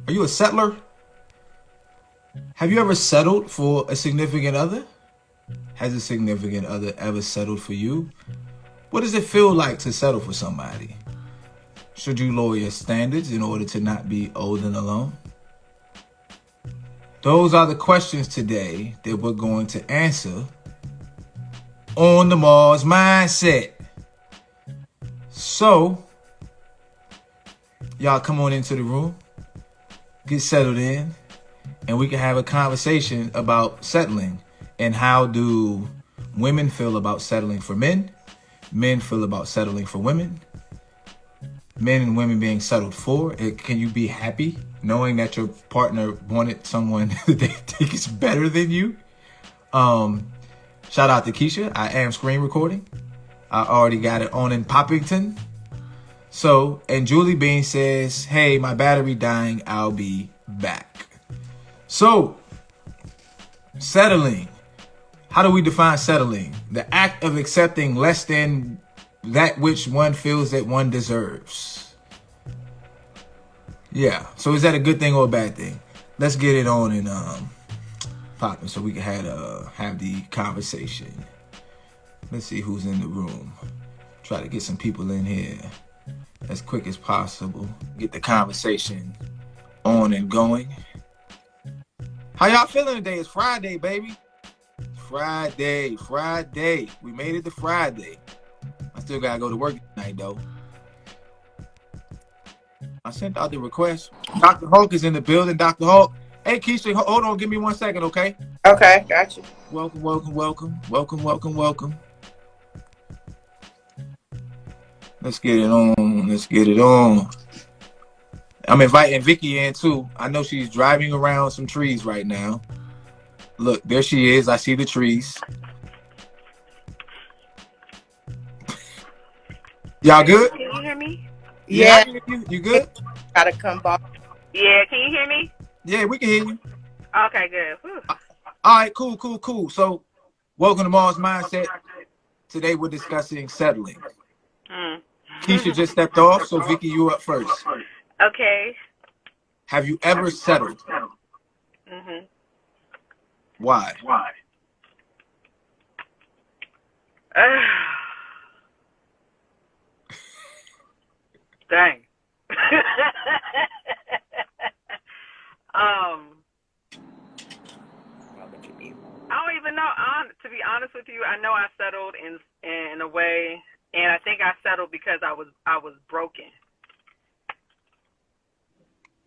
Are you a settler? Have you ever settled for a significant other? Has a significant other ever settled for you? What does it feel like to settle for somebody? Should you lower your standards in order to not be old and alone? Those are the questions today that we're going to answer on the Mars Mindset. So, y'all come on into the room, get settled in, and we can have a conversation about settling and how do women feel about settling for men feel about settling for women, men and women being settled for. Can you be happy knowing that your partner wanted someone that they think is better than you? Shout out to Keisha. I am screen recording. I already got it on in Poppington. So, and Julie Bean says, hey, my battery dying. I'll be back. So, settling. How do we define settling? The act of accepting less than that which one feels that one deserves. Yeah. So is that a good thing or a bad thing? Let's get it on and popping so we can have the conversation. Let's see who's in the room. Try to get some people in here as quick as possible. Get the conversation on and going. How y'all feeling today? It's Friday, baby. Friday. We made it to Friday. I still gotta go to work tonight, though. I sent out the request. Dr. Hulk is in the building. Dr. Hulk. Hey, Keisha, hold on. Give me 1 second, okay? Okay, got you. Welcome. Let's get it on. I'm inviting Vicky in, too. I know she's driving around some trees right now. Look, there she is. I see the trees. Y'all good? Can you hear me? Yeah. I can hear you. You good? Gotta come back. Yeah, can you hear me? Yeah, we can hear you. Okay, good. Whew. All right, cool. So, welcome to Mars Mindset. Today we're discussing settling. Keisha just stepped off, so Vicky, you up first. Okay. Have you ever settled? Mm-hmm. Why? Dang. I don't even know. To be honest with you, I know I settled in a way, and I think I settled because I was broken,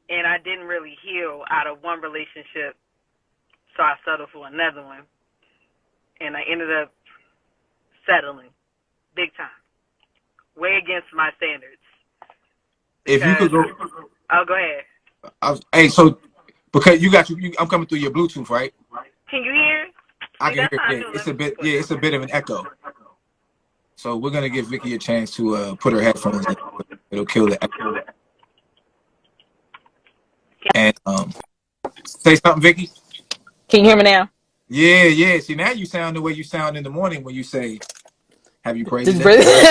and I didn't really heal out of one relationship, so I settled for another one, and I ended up settling big time, way against my standards. If you could go, oh, go ahead. Hey, so because I'm coming through your Bluetooth, right? Can you hear? I can hear. Yeah, it's a bit of an echo. So we're gonna give Vicky a chance to put her headphones in. It'll kill the echo. And say something, Vicky. Can you hear me now? Yeah. See, now you sound the way you sound in the morning when you say, "Have you prayed today?"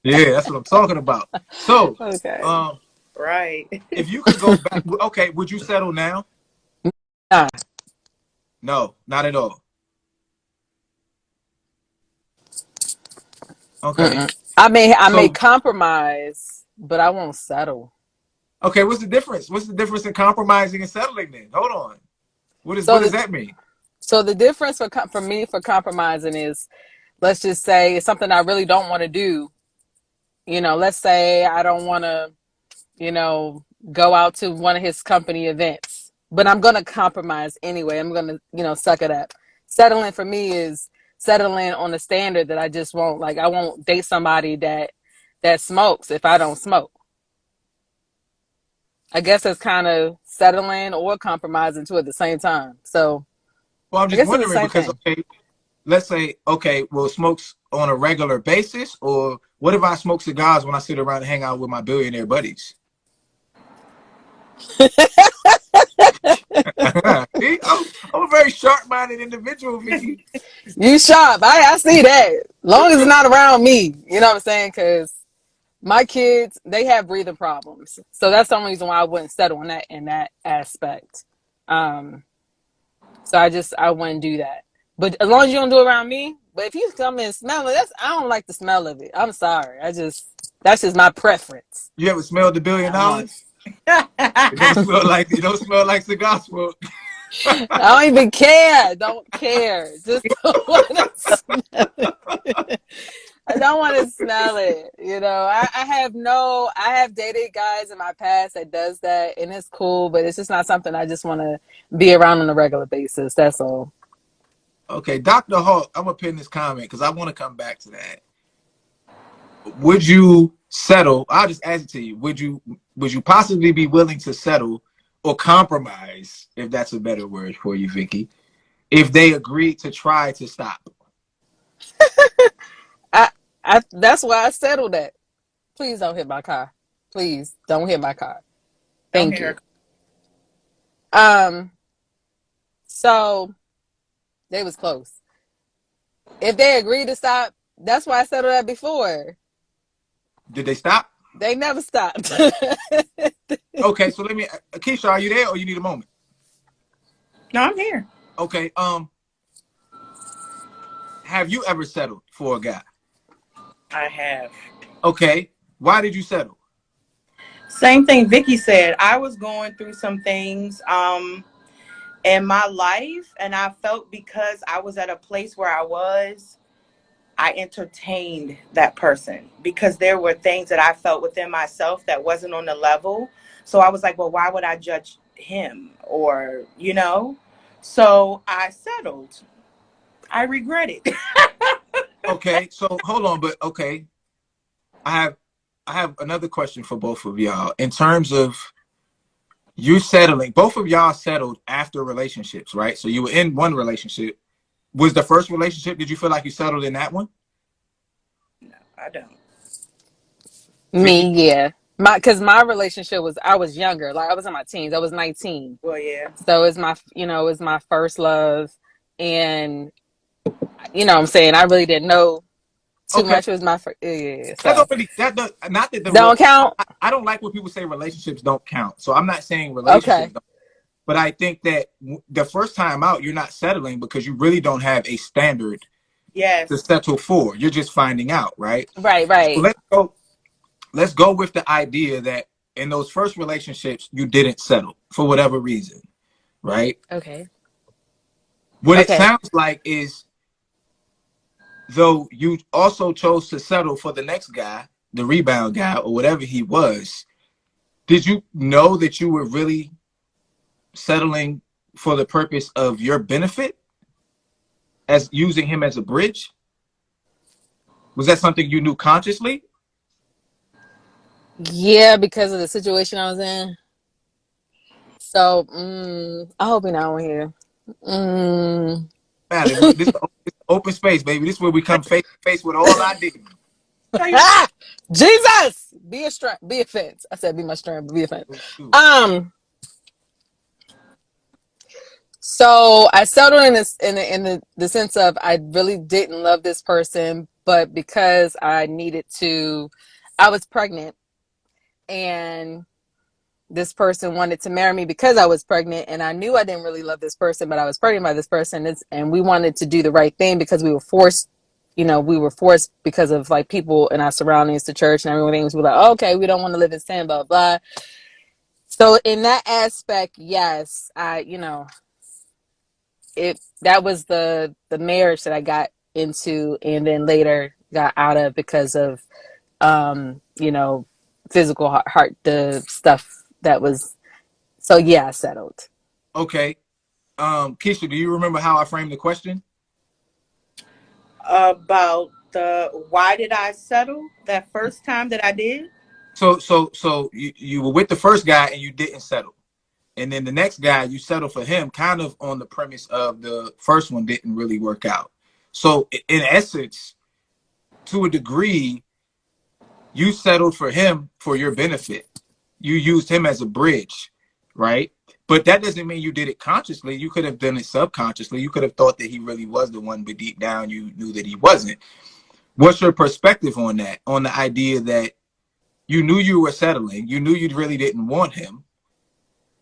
Yeah, that's what I'm talking about. So, okay. Right. If you could go back, okay, would you settle now? No, not at all. Okay. I may compromise, but I won't settle. Okay, what's the difference? What's the difference in compromising and settling then? Hold on. What does that mean? So the difference for me for compromising is, let's just say it's something I really don't want to do. You know, let's say I don't want to, go out to one of his company events, but I'm going to compromise anyway. I'm going to, suck it up. Settling for me is settling on a standard that I just won't, like, I won't date somebody that smokes if I don't smoke. I guess it's kind of settling or compromising too at the same time. So, well, I'm just wondering because, okay, let's say, okay, well, smokes on a regular basis, or what if I smoke cigars when I sit around and hang out with my billionaire buddies? I'm a very sharp-minded individual, Vicky. You sharp. I see that. Long as it's not around me. You know what I'm saying? Because My kids, they have breathing problems, so that's the only reason why I wouldn't settle in that aspect. Um, so I wouldn't do that. But as long as you don't do it around me. But if you come and smell it, I don't like the smell of it. I'm sorry. That's just my preference. You ever smelled the $1 billion? It don't smell like cigar smoke. I don't even care. Don't care. Just don't want to smell it. I don't want to smell it. You know, I have dated guys in my past that does that, and it's cool, but it's just not something I just want to be around on a regular basis. That's all. Okay, Dr. Hawk, I'm going to pin this comment because I want to come back to that. Would you settle? I'll just ask it to you. Would you possibly be willing to settle or compromise, if that's a better word for you, Vicky, if they agreed to try to stop? That's why I settled that. Please don't hit my car. Please don't hit my car. Thank you. So they was close. If they agreed to stop, that's why I settled that before. Did they stop? They never stopped. Okay, so let me, Keisha, are you there or you need a moment? No, I'm here. Okay, have you ever settled for a guy? I have. Okay, why did you settle? Same thing Vicky said. I was going through some things in my life, and I felt because I was at a place where I entertained that person because there were things that I felt within myself that wasn't on the level. So I was like, well, why would I judge him? Or, you know? So I settled. I regret it. Okay, so hold on, but okay. I have another question for both of y'all. In terms of you settling, both of y'all settled after relationships, right? So you were in one relationship. Was the first relationship, did you feel like you settled in that one? No, I don't. Me, yeah. Because my relationship I was younger. Like I was in my teens. I was 19. Well, yeah. So it's my first love. And you know what I'm saying? I really didn't know too Okay. much. It was my first, yeah. That So don't really, not that don't count? I don't like when people say relationships don't count. So I'm not saying relationships Okay. don't. But I think that the first time out, you're not settling because you really don't have a standard to Yes. settle for. You're just finding out, right? Right. So let's go with the idea that in those first relationships, you didn't settle for whatever reason, right? Okay. What it Okay. sounds like is though you also chose to settle for the next guy, the rebound guy or whatever he was, did you know that you were really settling for the purpose of your benefit as using him as a bridge? Was that something you knew consciously? Yeah, because of the situation I was in. So I hope you're not on here. This is open space, baby. This is where we come face to face with all our demons. Jesus, be a strength, be a fence. I said, be my strength, be a fence. So I settled in this in the sense of I really didn't love this person, but because I was pregnant, and this person wanted to marry me because I was pregnant, and I knew I didn't really love this person, but I was pregnant by this person, and we wanted to do the right thing because we were forced. We were forced because of like people in our surroundings, the church and everything. We were like, oh, okay, we don't want to live in sin, blah, blah. So in that aspect, yes, that was the marriage that I got into and then later got out of because of, physical heart, the stuff that was, so yeah, I settled. Okay. Keisha, do you remember how I framed the question? About why did I settle that first time that I did? So you were with the first guy and you didn't settle. And then the next guy, you settle for him kind of on the premise of the first one didn't really work out. So in essence, to a degree, you settled for him for your benefit. You used him as a bridge, right? But that doesn't mean you did it consciously. You could have done it subconsciously. You could have thought that he really was the one, but deep down you knew that he wasn't. What's your perspective on that? On the idea that You knew you were settling. You knew you really didn't want him.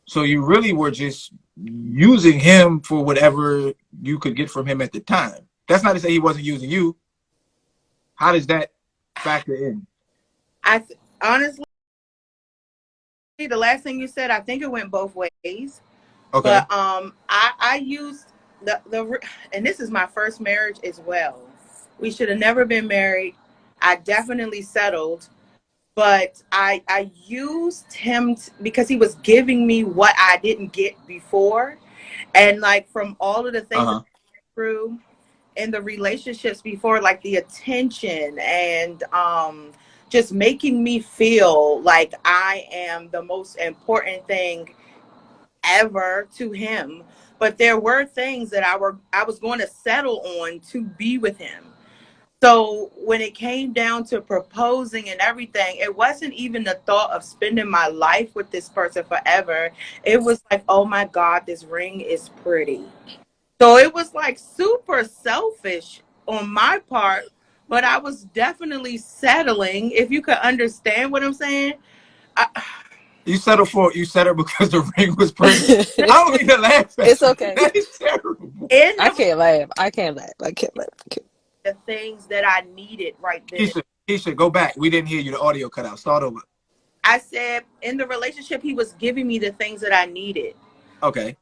So you really were just using him for whatever you could get from him at the time. That's not to say he wasn't using you. How does that factor in? Honestly, the last thing you said, I think it went both ways. Okay. But I used the and this is my first marriage as well. We should have never been married. I definitely settled, but I used him because he was giving me what I didn't get before, and like from all of the things that I went through in the relationships before, like the attention and just making me feel like I am the most important thing ever to him. But there were things that I was going to settle on to be with him. So when it came down to proposing and everything, it wasn't even the thought of spending my life with this person forever. It was like, oh my God, this ring is pretty. So it was like super selfish on my part, but I was definitely settling, if you could understand what I'm saying. You settled because the ring was pretty. I don't mean to laugh at It's you. okay. That is terrible. I can't laugh. I can't laugh. The things that I needed right then. Keisha, go back. We didn't hear you. The audio cut out. Start over. I said in the relationship, he was giving me the things that I needed. Okay.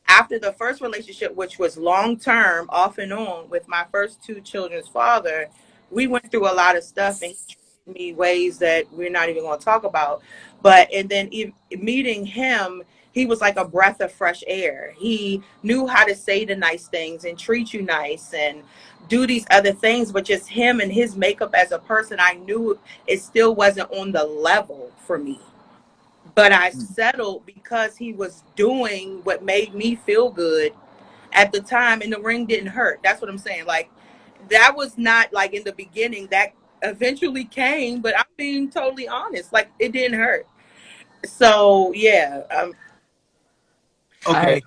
After the first relationship, which was long term, off and on, with my first two children's father, we went through a lot of stuff, and he treated me ways that we're not even going to talk about. But and then meeting him, he was like a breath of fresh air. He knew how to say the nice things and treat you nice and do these other things, but just him and his makeup as a person, I knew it still wasn't on the level for me. But I settled because he was doing what made me feel good at the time, and the ring didn't hurt. That's what I'm saying. Like, that was not like in the beginning. That eventually came, but I'm being totally honest. Like, it didn't hurt. So yeah. Okay.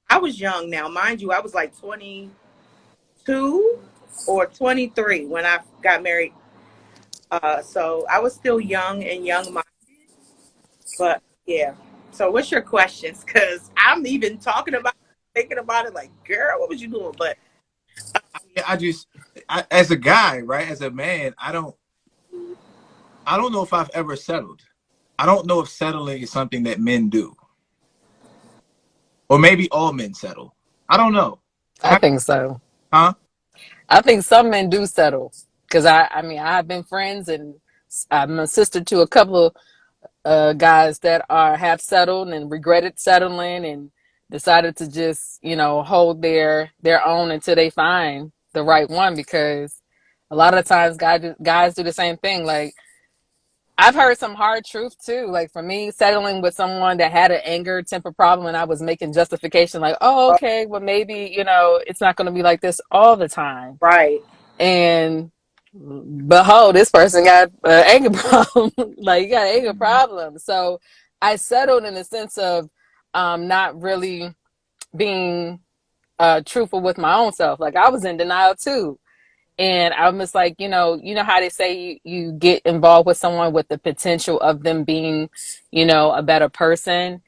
I was young now, mind you. I was like 22 or 23 when I got married. So I was still young and young. But yeah. So what's your questions? Because I'm even thinking about it like, girl, what was you doing? But as a guy, right? As a man, I don't know if I've ever settled. I don't know if settling is something that men do. Or maybe all men settle. I don't know. I think so. Huh? I think some men do settle. Because I mean, I've been friends and I'm a sister to a couple of guys that have settled and regretted settling and decided to just, hold their own until they find the right one, because a lot of times guys do the same thing. Like, I've heard some hard truth too. Like, for me, settling with someone that had an anger temper problem, and I was making justification like, oh, okay, well, maybe, it's not going to be like this all the time. right. And behold, this person got an anger problem. Like, you got an anger problem. So I settled in the sense of not really being truthful with my own self. Like, I was in denial too. And I'm just like, how they say you get involved with someone with the potential of them being, a better person.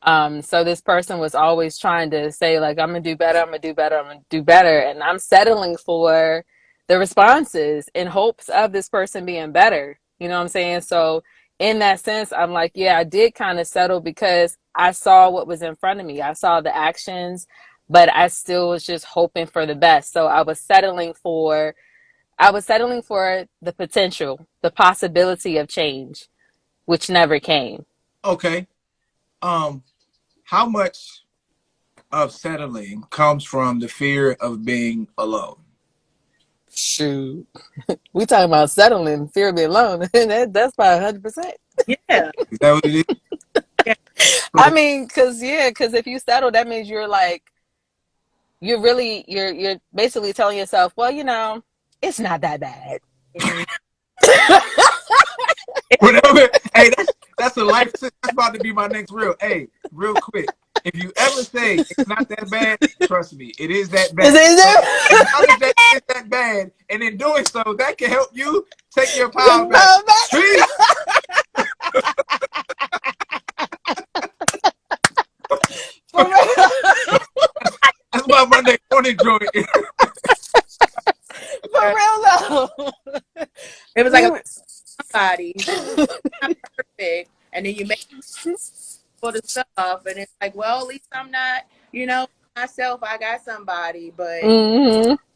So this person was always trying to say, like, I'm gonna do better, I'm gonna do better, I'm gonna do better. And I'm settling for the responses in hopes of this person being better. You know what I'm saying? So in that sense, I'm like, yeah, I did kind of settle because I saw what was in front of me. I saw the actions, but I still was just hoping for the best. So I was settling for the potential, the possibility of change, which never came. Okay. How much of settling comes from the fear of being alone? Shoot, we talking about settling, fear of being alone. That's probably 100%. Yeah. Is that what it is? Yeah. I mean, because if you settle, that means you're like, you're basically telling yourself, well, it's not that bad. Whatever. Hey, that's a life. That's about to be my next reel. Hey, real quick. If you ever say it's not that bad, trust me, it is that bad. Is it Acknowledge that it's that bad, and in doing so, that can help you Take your power back. Peace. For real. That's my Monday morning joint. For real though. It was like somebody not perfect, and then you make all the stuff, and it's like, well, at least I'm not, myself. I got somebody, but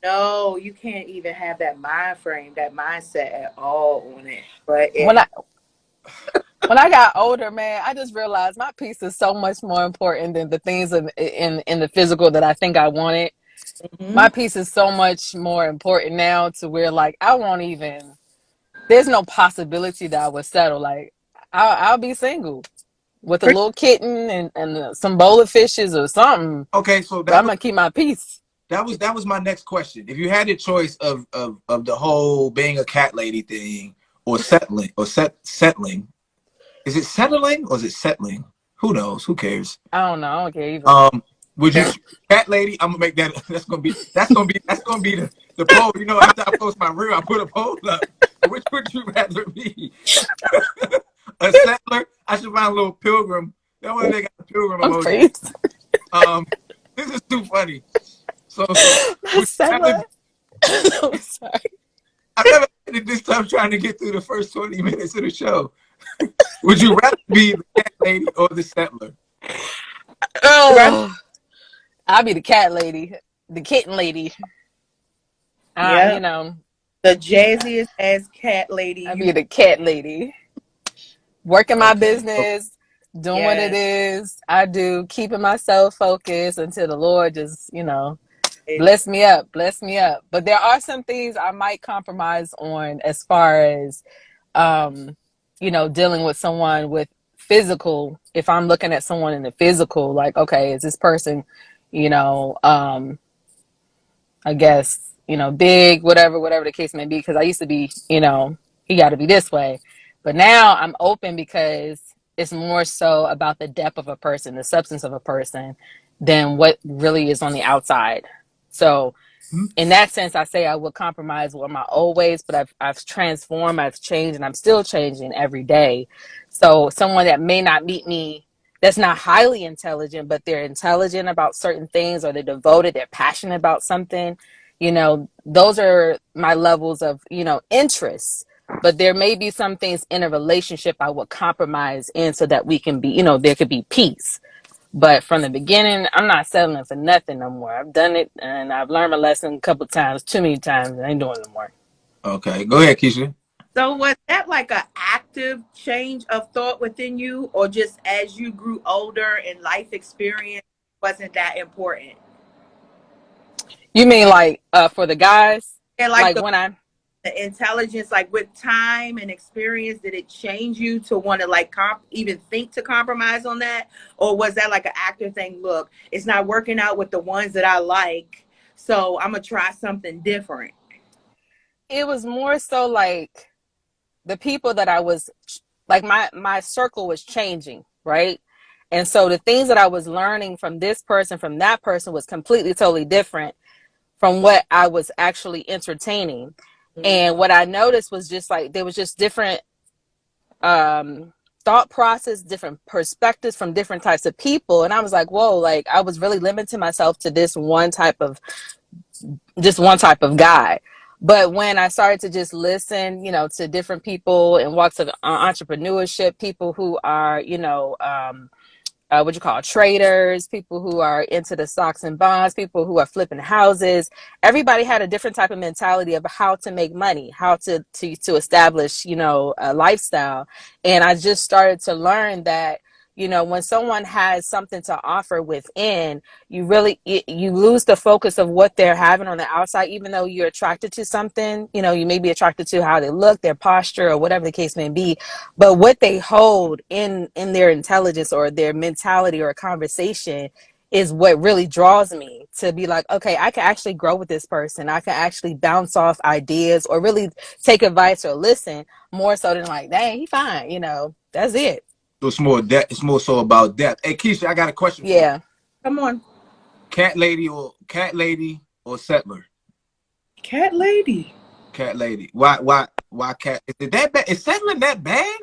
no, you can't even have that mind frame, that mindset at all on it. But when I got older, man, I just realized my peace is so much more important than the things in the physical that I think I wanted. My peace is so much more important now to where like I won't even. There's no possibility that I would settle. Like I'll be single with a little kitten and some bowl of fishes or something. Okay, so I'm gonna keep my peace. That was my next question. If you had the choice of the whole being a cat lady thing or settling is it settling or is it settling? Who knows? Who cares? I don't know. I don't care either. Would you cat lady? I'm gonna make that. That's gonna be the poll. You know, after I post my reel, I put a poll up. Which would you rather be? A settler? I should find a little pilgrim. That one they got a pilgrim emoji. This is too funny. So I'm sorry. I've never had this time trying to get through the first 20 minutes of the show. Would you rather be the cat lady or the settler? Oh, I'll be the cat lady, the kitten lady. Yeah, you know, the jazziest ass cat lady. I'll be the cat lady, working my business, doing what it is I do, keeping myself focused until the Lord just, bless me up. But there are some things I might compromise on as far as, dealing with someone with physical. If I'm looking at someone in the physical, like, okay, is this person, I guess, big, whatever the case may be, because I used to be, he got to be this way. But now I'm open because it's more so about the depth of a person, the substance of a person, than what really is on the outside. So in that sense, I say I would compromise with my old ways, but I've transformed, I've changed, and I'm still changing every day. So someone that may not meet me, that's not highly intelligent, but they're intelligent about certain things, or they're devoted, they're passionate about something, those are my levels of, interests. But there may be some things in a relationship I would compromise in so that we can be, there could be peace. But from the beginning, I'm not settling for nothing no more. I've done it, and I've learned my lesson a couple times, too many times. I ain't doing it no more. Okay, go ahead, Keisha. So was that like an active change of thought within you, or just as you grew older and life experience wasn't that important? You mean like for the guys? And like when the intelligence, like with time and experience, did it change you to want to like even think to compromise on that? Or was that like an active thing? Look, it's not working out with the ones that I like, so I'm gonna try something different. It was more so like the people that I was like, my circle was changing, right? And so the things that I was learning from this person, from that person, was completely totally different from what I was actually entertaining. And what I noticed was just like there was just different thought process, different perspectives from different types of people. And I was like, whoa, like I was really limiting myself to this one type of guy. But when I started to just listen, to different people and walks of entrepreneurship, people who are, traders, people who are into the stocks and bonds, people who are flipping houses. Everybody had a different type of mentality of how to make money, how to establish, a lifestyle. And I just started to learn that, when someone has something to offer within, you lose the focus of what they're having on the outside. Even though you're attracted to something, you may be attracted to how they look, their posture, or whatever the case may be, but what they hold in their intelligence or their mentality or conversation is what really draws me to be like, okay, I can actually grow with this person. I can actually bounce off ideas or really take advice or listen, more so than like, dang, he fine, that's it. So it's more depth. It's more so about depth. Hey, Keisha, I got a question for you. Come on. Cat lady or settler? Cat lady. Cat lady. Why cat? Is it that bad? Is settling that bad?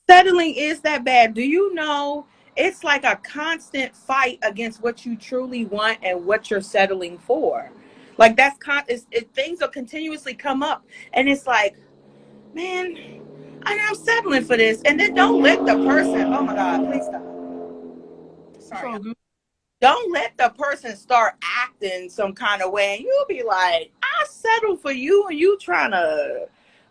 Settling is that bad. Do you know it's like a constant fight against what you truly want and what you're settling for? Like that's things will continuously come up, and it's like, man, I'm settling for this, and then don't let the person. Oh my God, please stop. It's Sorry. all good. Don't let the person start acting some kind of way, and you'll be like, I settled for you, and you trying to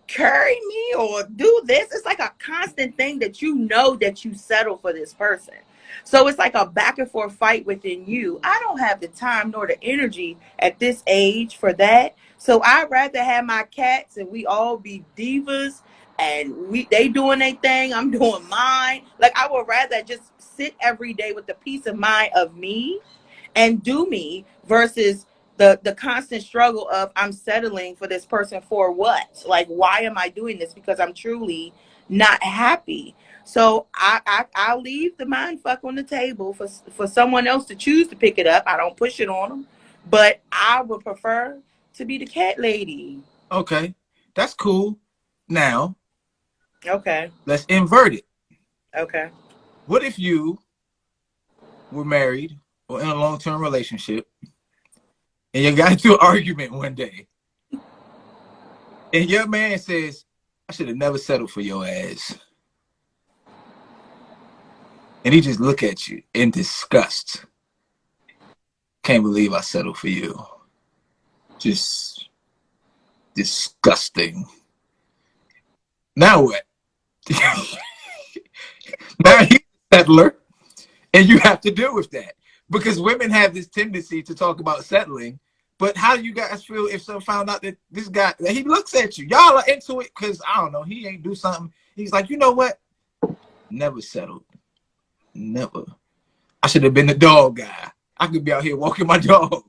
carry me or do this. It's like a constant thing that you know that you settle for this person. So it's like a back and forth fight within you. I don't have the time nor the energy at this age for that. So I'd rather have my cats and we all be divas, and they doing their thing, I'm doing mine. Like I would rather just sit every day with the peace of mind of me and do me versus the constant struggle of I'm settling for this person for what? Like, why am I doing this? Because I'm truly not happy. So I'll leave the mind fuck on the table for someone else to choose to pick it up. I don't push it on them, but I would prefer to be the cat lady. Okay, that's cool. Now, Okay. let's invert it. Okay. What if you were married or in a long-term relationship and you got into an argument one day and your man says, I should have never settled for your ass. And he just look at you in disgust. Can't believe I settled for you. Just disgusting. Now what? Now he's a settler, and you have to deal with that. Because women have this tendency to talk about settling, but how do you guys feel if someone found out that this guy, that he looks at you, y'all are into it because, I don't know, he ain't do something. He's like, you know what? Never settled. Never. I should have been the dog guy. I could be out here walking my dog.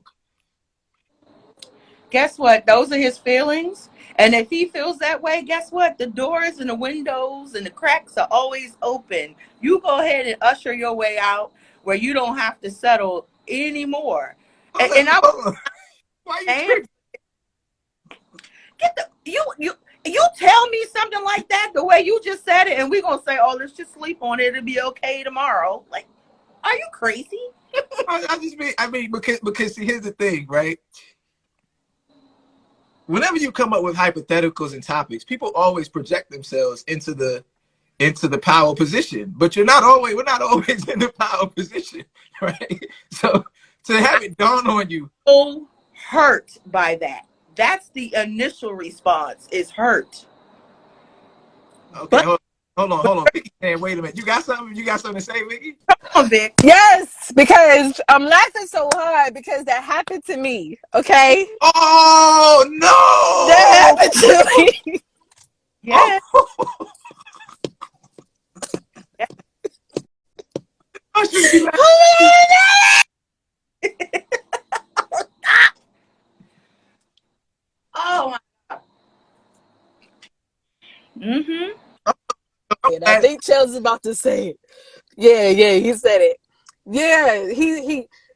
Guess what? Those are his feelings. And if he feels that way, guess what? The doors and the windows and the cracks are always open. You go ahead and usher your way out where you don't have to settle anymore. And I Why you and tripping? get the you tell me something like that the way you just said it, and we're gonna say, oh, let's just sleep on it. It'll be okay tomorrow. Like, are you crazy? I mean, because see, here's the thing, right? Whenever you come up with hypotheticals and topics, people always project themselves into the power position, but we're not always in the power position, right? So to have it dawn on you, So hurt by that. That's the initial response, is hurt. okay, But hold on. Vicky, wait a minute. You got something to say, Vicky? come on, Vic. Yes, because I'm laughing so hard because that happened to me. Okay, Oh no! that happened to me. Yeah. I should be laughing. Oh my God. Mm-hmm. And I think Chell's about to say it. Yeah, he said it. Yeah,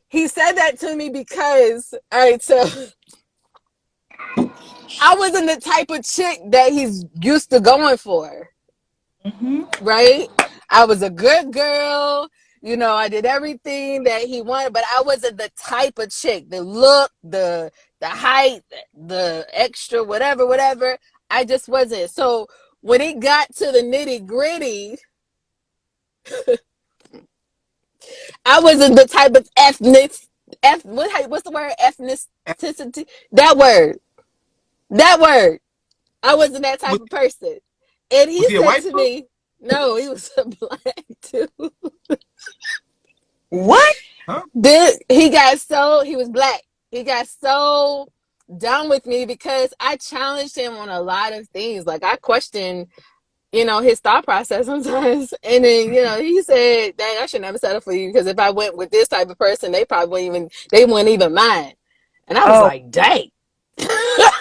he said that to me because, all right, so I wasn't the type of chick that he's used to going for. Mm-hmm. Right? I was a good girl. You know, I did everything that he wanted, but I wasn't the type of chick, the look, the height, the extra, whatever. I just wasn't. So when it got to the nitty gritty, I wasn't the type of what's the word? Ethnicity? That word. I wasn't that type of person. And he Was he a said white to dude? me, no, he was a black dude. What? Huh? He was black. He got so down with me because I challenged him on a lot of things. Like I questioned, his thought process sometimes. And then, he said, dang, I should never settle for you because if I went with this type of person, they wouldn't even mind. And I was Oh, like, dang.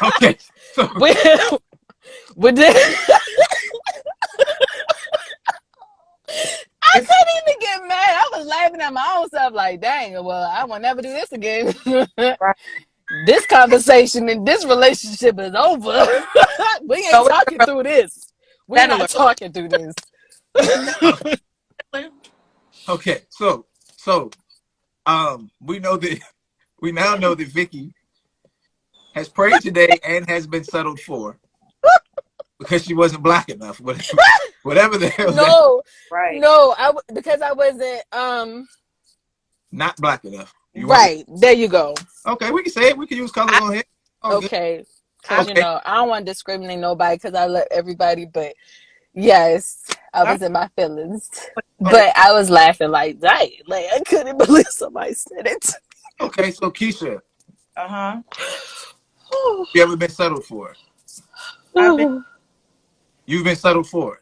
Okay. So With this, I couldn't even get mad. I was laughing at my own self like, dang, well, I will never do this again. right. this conversation and this relationship is over. We ain't So it's talking through this. We're settler. not talking through this. Okay, so we now know that Vicky has prayed today and has been settled for because she wasn't black enough. Whatever the hell that No, Right. no, because I wasn't not black enough. You weren't right. There you go. okay, we can say it. We can use colors on here. Oh good. Okay. Cause Okay. I don't want to discriminate nobody because I love everybody, but yes, I I'm was in my feelings. Okay. But I was laughing like, dang, like I couldn't believe somebody said it. Okay, so Keisha, uh-huh. you ever been settled for it? I've been You've been settled for it.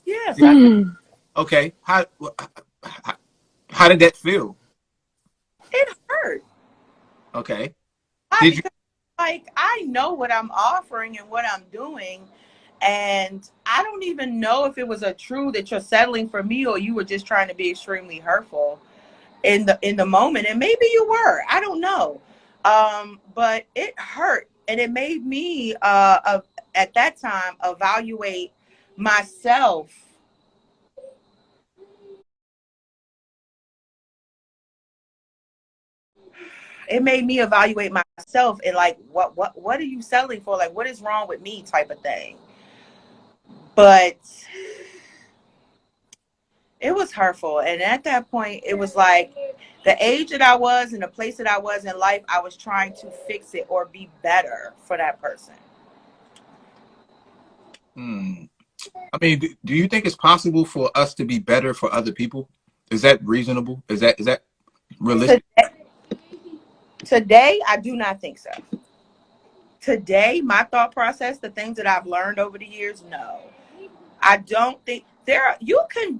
yes, I've been Okay. How did that feel? it hurt. Okay. Why? Did you Because like I know what I'm offering and what I'm doing. And I don't even know if it was a true that you're settling for me or you were just trying to be extremely hurtful in the moment. And maybe you were. I don't know. But it hurt. And it made me at that time evaluate myself. It made me evaluate myself and like what are you settling for? Like what is wrong with me type of thing. But it was hurtful. And at that point, it was like the age that I was and the place that I was in life, I was trying to fix it or be better for that person. I mean, do you think it's possible for us to be better for other people? Is that reasonable? Is that realistic? Today, I do not think so. Today, my thought process, the things that I've learned over the years, no. I don't think you can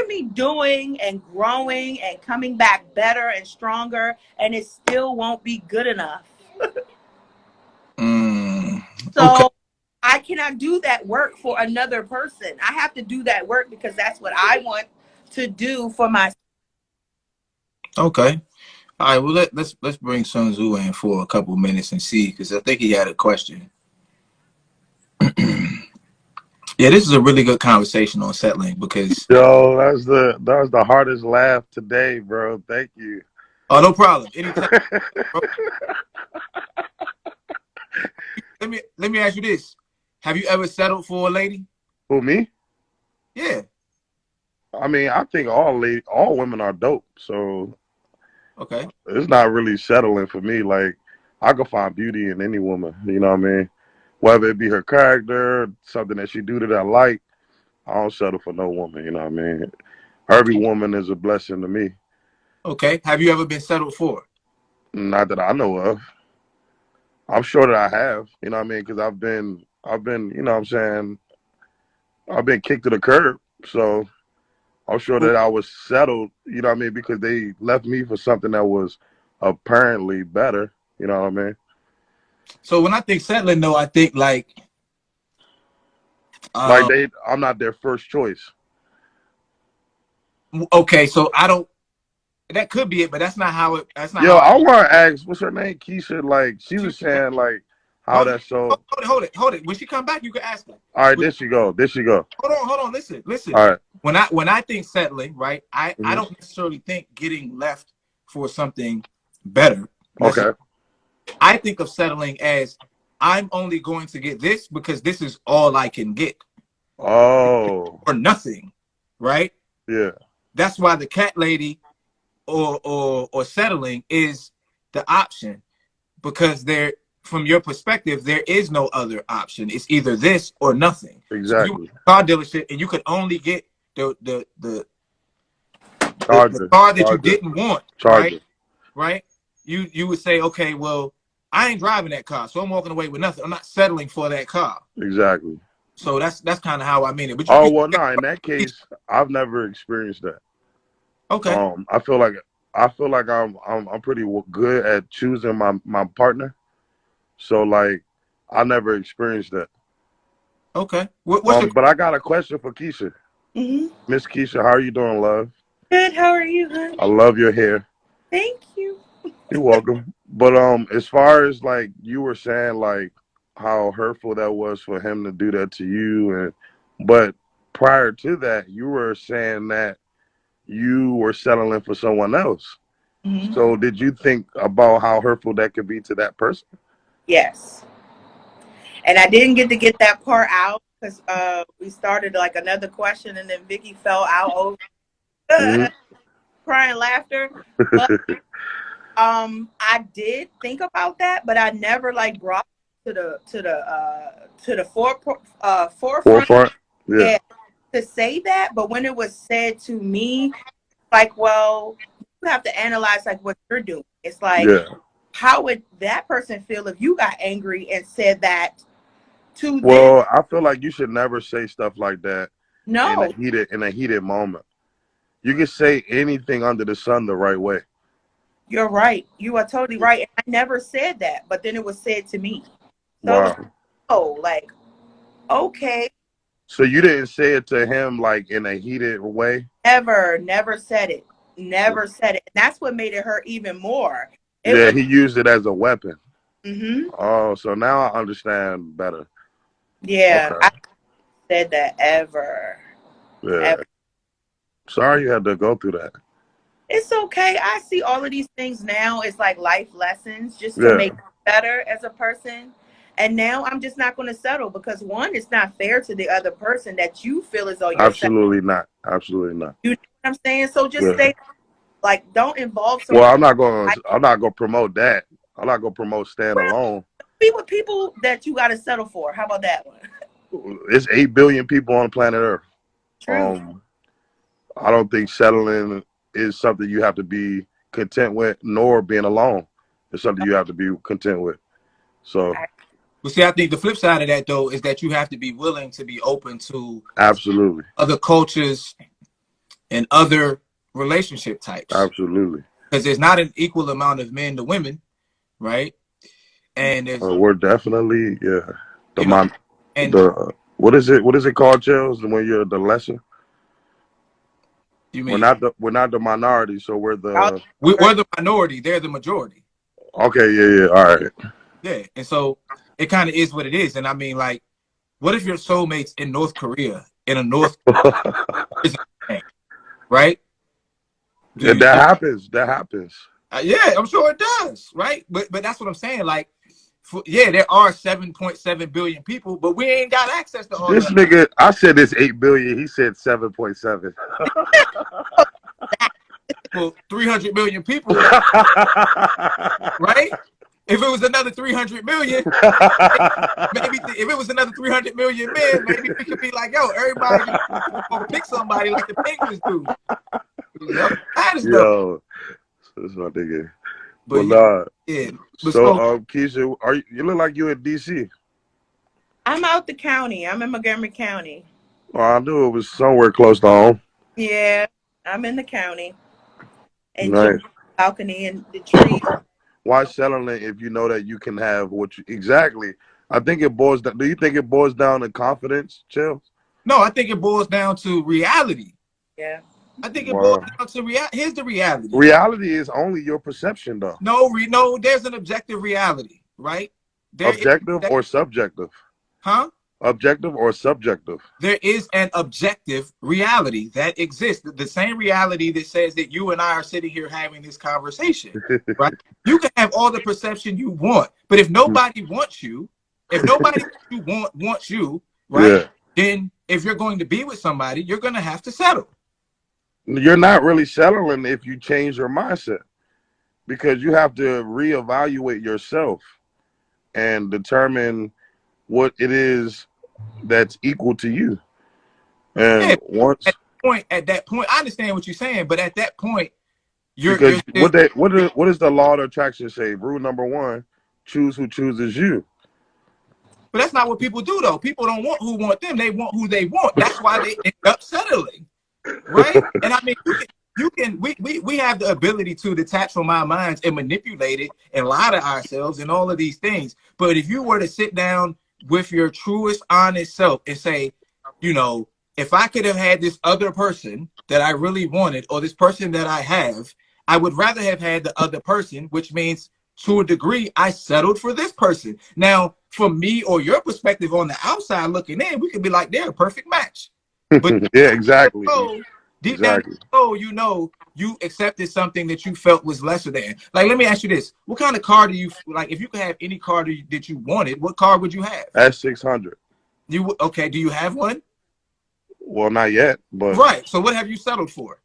be doing and growing and coming back better and stronger and it still won't be good enough. Okay. So I cannot do that work for another person. I have to do that work because that's what I want to do for myself. Okay. All right. Well, let's bring Sun Tzu in for a couple minutes and see, because I think he had a question. Yeah, this is a really good conversation on settling because. Yo, that was the hardest laugh today, bro. Thank you. Oh, no problem. Anytime. Bro. Let me ask you this: have you ever settled for a lady? Who, me? Yeah. I mean, I think all women are dope, so Okay. it's not really settling for me. Like, I could find beauty in any woman. You know what I mean? Whether it be her character, something that she do that I like, I don't settle for no woman. You know what I mean? Every woman is a blessing to me. Okay. Have you ever been settled for? Not that I know of. I'm sure that I have. You know what I mean? Because I've been. You know what I'm saying? I've been kicked to the curb. So I'm sure that I was settled, you know what I mean, because they left me for something that was apparently better, you know what I mean? So when I think settling, though, I think like, Like um, I'm not their first choice. okay, so I don't. That could be it, but that's not how it. That's not Yo, how I. I want to ask, what's her name? Keisha, like, she She, was saying, like, how hold, that's so. hold it. When she come back, you can ask her. All right, there she go. There she go. Hold on. Listen. All right. When I think settling, right, I Mm-hmm. don't necessarily think getting left for something better. Okay. I think of settling as I'm only going to get this because this is all I can get. Oh. Or nothing, right? Yeah. That's why the cat lady or settling is the option, because there, from your perspective, there is no other option. It's either this or nothing. So if you were Exactly. at a car dealership and you could only get the Charger. car that you Charger. didn't want, Charger. right? You would say, okay, well, I ain't driving that car, so I'm walking away with nothing. I'm not settling for that car. Exactly. So that's kind of how I mean it. But Oh, well, no, in that case, I've never experienced that. okay. I feel like I'm pretty good at choosing my partner. So like I never experienced that. Okay. What's your But I got a question for Keisha. Mm-hmm. Miss Keisha, how are you doing, love? Good. How are you, hon? I love your hair. Thank you. You're welcome. But as far as like you were saying, like how hurtful that was for him to do that to you, but prior to that, you were saying that you were settling for someone else. Mhm. So did you think about how hurtful that could be to that person? Yes. And I didn't get that part out because we started like another question and then Vicky fell out over Hmm. crying laughter. But I did think about that, but I never like brought it to the forefront. Forefront. Yeah. Yeah, to say that. But when it was said to me, like, well, you have to analyze like what you're doing. It's like, Yeah. how would that person feel if you got angry and said that to them? Well, I feel like you should never say stuff like that No, in a heated moment. You can say anything under the sun the right way. you're right. You are totally right. And I never said that, but then it was said to me. So it was, Wow. oh, like, okay, So you didn't say it to him like in a heated way? never said it. Never said it. And that's what made it hurt even more. It Yeah, was, he used it as a weapon. mm-hmm. Oh, so now I understand better. Yeah, I Okay. said that ever. Yeah. Sorry you had to go through that. It's okay. I see all of these things now as like life lessons just to make Yeah. me better as a person. And now I'm just not going to settle because one, it's not fair to the other person that you feel as though you're settled. Absolutely not. Absolutely not. You know what I'm saying? So just Yeah. stay like don't involve Well, somebody. I'm not gonna promote that. I'm not gonna promote staying Well, alone. be with people that you got to settle for. How about that one? It's 8 billion people on planet Earth. True. Um, I don't think settling is something you have to be content with, nor being alone is something you have to be content with. So, I, Well, see, I think the flip side of that though is that you have to be willing to be open to absolutely, other cultures and other relationship types absolutely, because there's not an equal amount of men to women, right? And there's, we're definitely the you know, mon and the what is it? What is it called, Chels? When you're the lesser, you mean we're not the minority, so we're y'all the we're the minority, they're the majority. okay, yeah, all right, Yeah, and so it kind of is what it is. And I mean, like, what if your soulmate's in North Korea in a North prison camp, right? Do and you? that happens. That happens. Yeah, I'm sure it does, right? But that's what I'm saying. Like, yeah, there are 7.7 billion people, but we ain't got access to all This the nigga, I said it's 8 billion. He said 7.7. well, 300 million people, right? If it was another 300 million, maybe if it was another 300 million men, maybe we could be like, yo, everybody just go pick somebody like the penguins do. Yep, that is though. Yo, that's my nigga. But But yeah, nah. yeah. But So, so Keisha, you look like you in DC. I'm out the county. I'm in Montgomery County. Well, I knew it was somewhere close to home. Yeah, I'm in the county. Enjoy Nice. the balcony and the trees. Why settling if you know that you can have what you exactly? I think it boils down. Do you think it boils down to confidence, Chill? no, I think it boils down to reality. Yeah. I think it boils Wow. down to Here's the reality. Reality is only your perception, though. No, there's an objective reality, right? There is, Objective or subjective? huh? Objective or subjective? There is an objective reality that exists. The same reality that says that you and I are sitting here having this conversation, right? You can have all the perception you want, but if nobody wants you, if nobody you wants you, right? Yeah. Then if you're going to be with somebody, you're going to have to settle. You're not really settling if you change your mindset because you have to reevaluate yourself and determine what it is that's equal to you. Yeah. And once At that point, I understand what you're saying, but at that point, you're because still. what does the law of attraction say? Rule number one: choose who chooses you. But that's not what people do, though. People don't want who want them; they want who they want. That's why they end up settling, right? And I mean, we have the ability to detach from our minds and manipulate it and lie to ourselves and all of these things. But if you were to sit down with your truest, honest self and say, you know, if I could have had this other person that I really wanted, or this person that I have, I would rather have had the other person, which means to a degree, I settled for this person. Now, from me or your perspective on the outside looking in, we could be like, they're a perfect match. But Yeah, exactly. deep down, Exactly. you know, you accepted something that you felt was lesser than. Like, let me ask you this: what kind of car do you like? If you could have any car that you wanted, what car would you have? S600. You okay? Do you have one? Well, not yet, but Right. So, what have you settled for?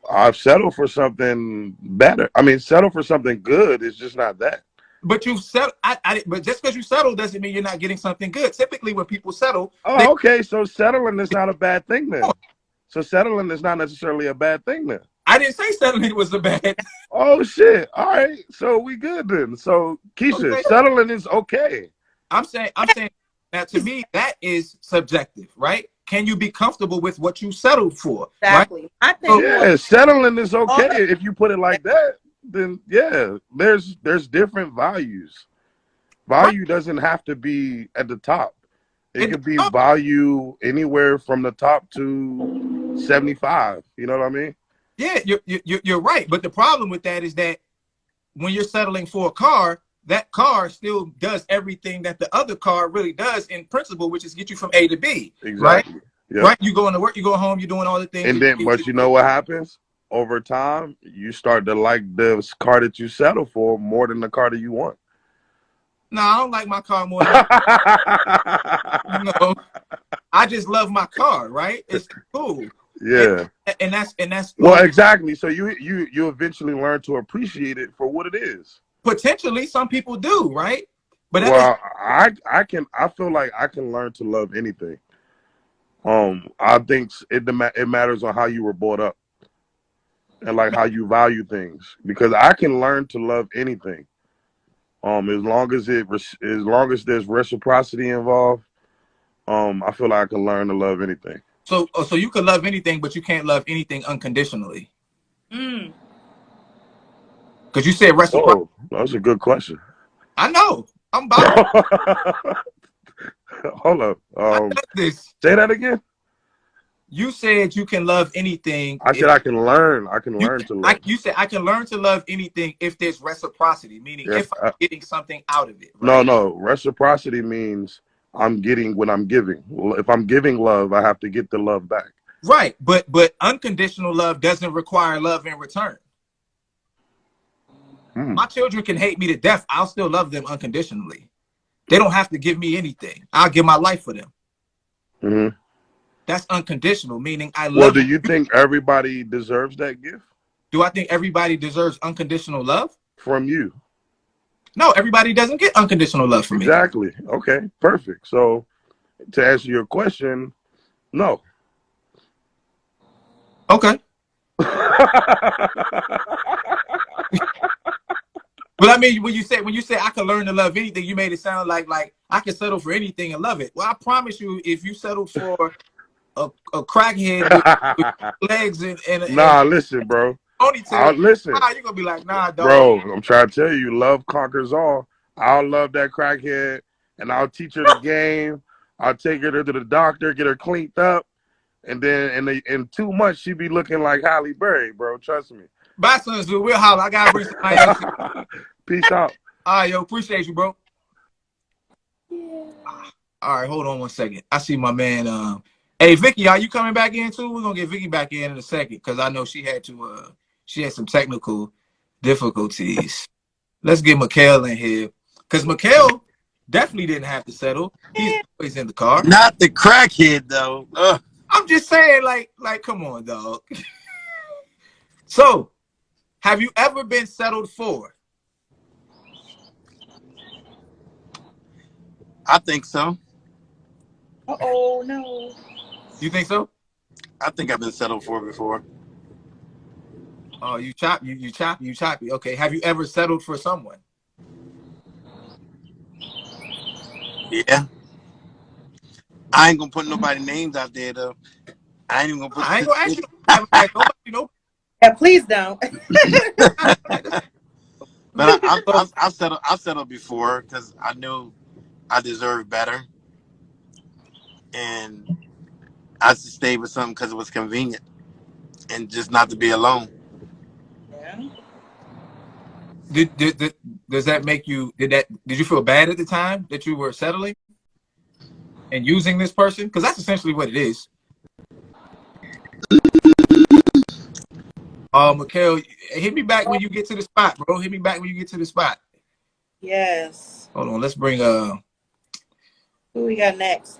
I've settled for something better. I mean, settle for something good. It's just not that. But you've settled. But just because you settle doesn't mean you're not getting something good. Typically, when people settle, they Oh, okay. So settling is not a bad thing then. So settling is not necessarily a bad thing then. I didn't say settling was a bad. Oh shit! All right, so we good then. So Keisha, Okay. settling is okay. I'm saying now to me that is subjective, right? Can you be comfortable with what you settled for? Exactly. Right? I So, think Yeah, settling is all okay if you put it like that. Then yeah, there's different values. right. Value doesn't have to be at the top. It And could be value anywhere from the top to 75. You know what I mean? yeah, you're right. But the problem with that is that when you're settling for a car, that car still does everything that the other car really does in principle, which is get you from A to B, right? Exactly. Yep. Right? You going to work, you go home, you're doing all the things. And then, but you know what happens? Over time, you start to like the car that you settle for more than the car that you want. No, I don't like my car more than you know. I just love my car, right? It's cool. Yeah. And that's Well, exactly. So you eventually learn to appreciate it for what it is. potentially some people do, right? But that doesn't. Well, I feel like I can learn to love anything. I think it matters on how you were brought up and like how you value things because I can learn to love anything. As long as there's reciprocity involved, I feel like I can learn to love anything. So you can love anything, but you can't love anything unconditionally. mm, Because you said reciprocity. Whoa, that's a good question. I know. I'm about Hold up. I love this. Say that again. You said you can love anything. I said I can learn. I can You learn to love. you said I can learn to love anything if there's reciprocity, meaning Yes. if I'm getting something out of it, No, right? no. Reciprocity means I'm getting what I'm giving. If I'm giving love, I have to get the love back. Right. But unconditional love doesn't require love in return. My children can hate me to death. I'll still love them unconditionally. They don't have to give me anything. I'll give my life for them. Mm-hmm. That's unconditional, meaning I Well, love do you. you think everybody deserves that gift Do I think everybody deserves unconditional love? from you? No, everybody doesn't get unconditional love from me. Exactly. Okay, perfect. So to answer your question, no. Okay. But I mean, when you say I can learn to love anything, you made it sound like I can settle for anything and love it. Well, I promise you, if you settle for a crackhead with legs and Nah, listen, bro. ponytail, Listen, you're gonna be like, nah, dog. bro. I'm trying to tell you, love conquers all. I'll love that crackhead, and I'll teach her the game. I'll take her to the doctor, get her cleaned up, and then in 2 months she be looking like Halle Berry, bro. Trust me. Bye, sons. We'll holler. I gotta bring somebody else. Peace out. All right, yo, appreciate you, bro. All right, hold on one second. I see my man. Hey, Vicky, are you coming back in too? We're gonna get Vicky back in a second because I know she had some technical difficulties. Let's get Mikhail in here because Mikhail definitely didn't have to settle. He's always in the car. Not the crackhead though. Ugh. I'm just saying, like, come on, dog. So, have you ever been settled for? I think so. oh no. You think so? I think I've been settled for before. Oh, you choppy. Okay. Have you ever settled for someone? Yeah. I ain't gonna put nobody names out there though. I ain't even gonna put. I ain't gonna ask you. Nobody know. Yeah, please don't. But I've settled before because I knew I deserved better, and I just stayed with something because it was convenient, and just not to be alone. Yeah. Does that make you? Did you feel bad at the time that you were settling and using this person? Because that's essentially what it is. Mikhail, hit me back when you get to the spot, bro. Hit me back when you get to the spot. Yes. Hold on, let's bring Who we got next?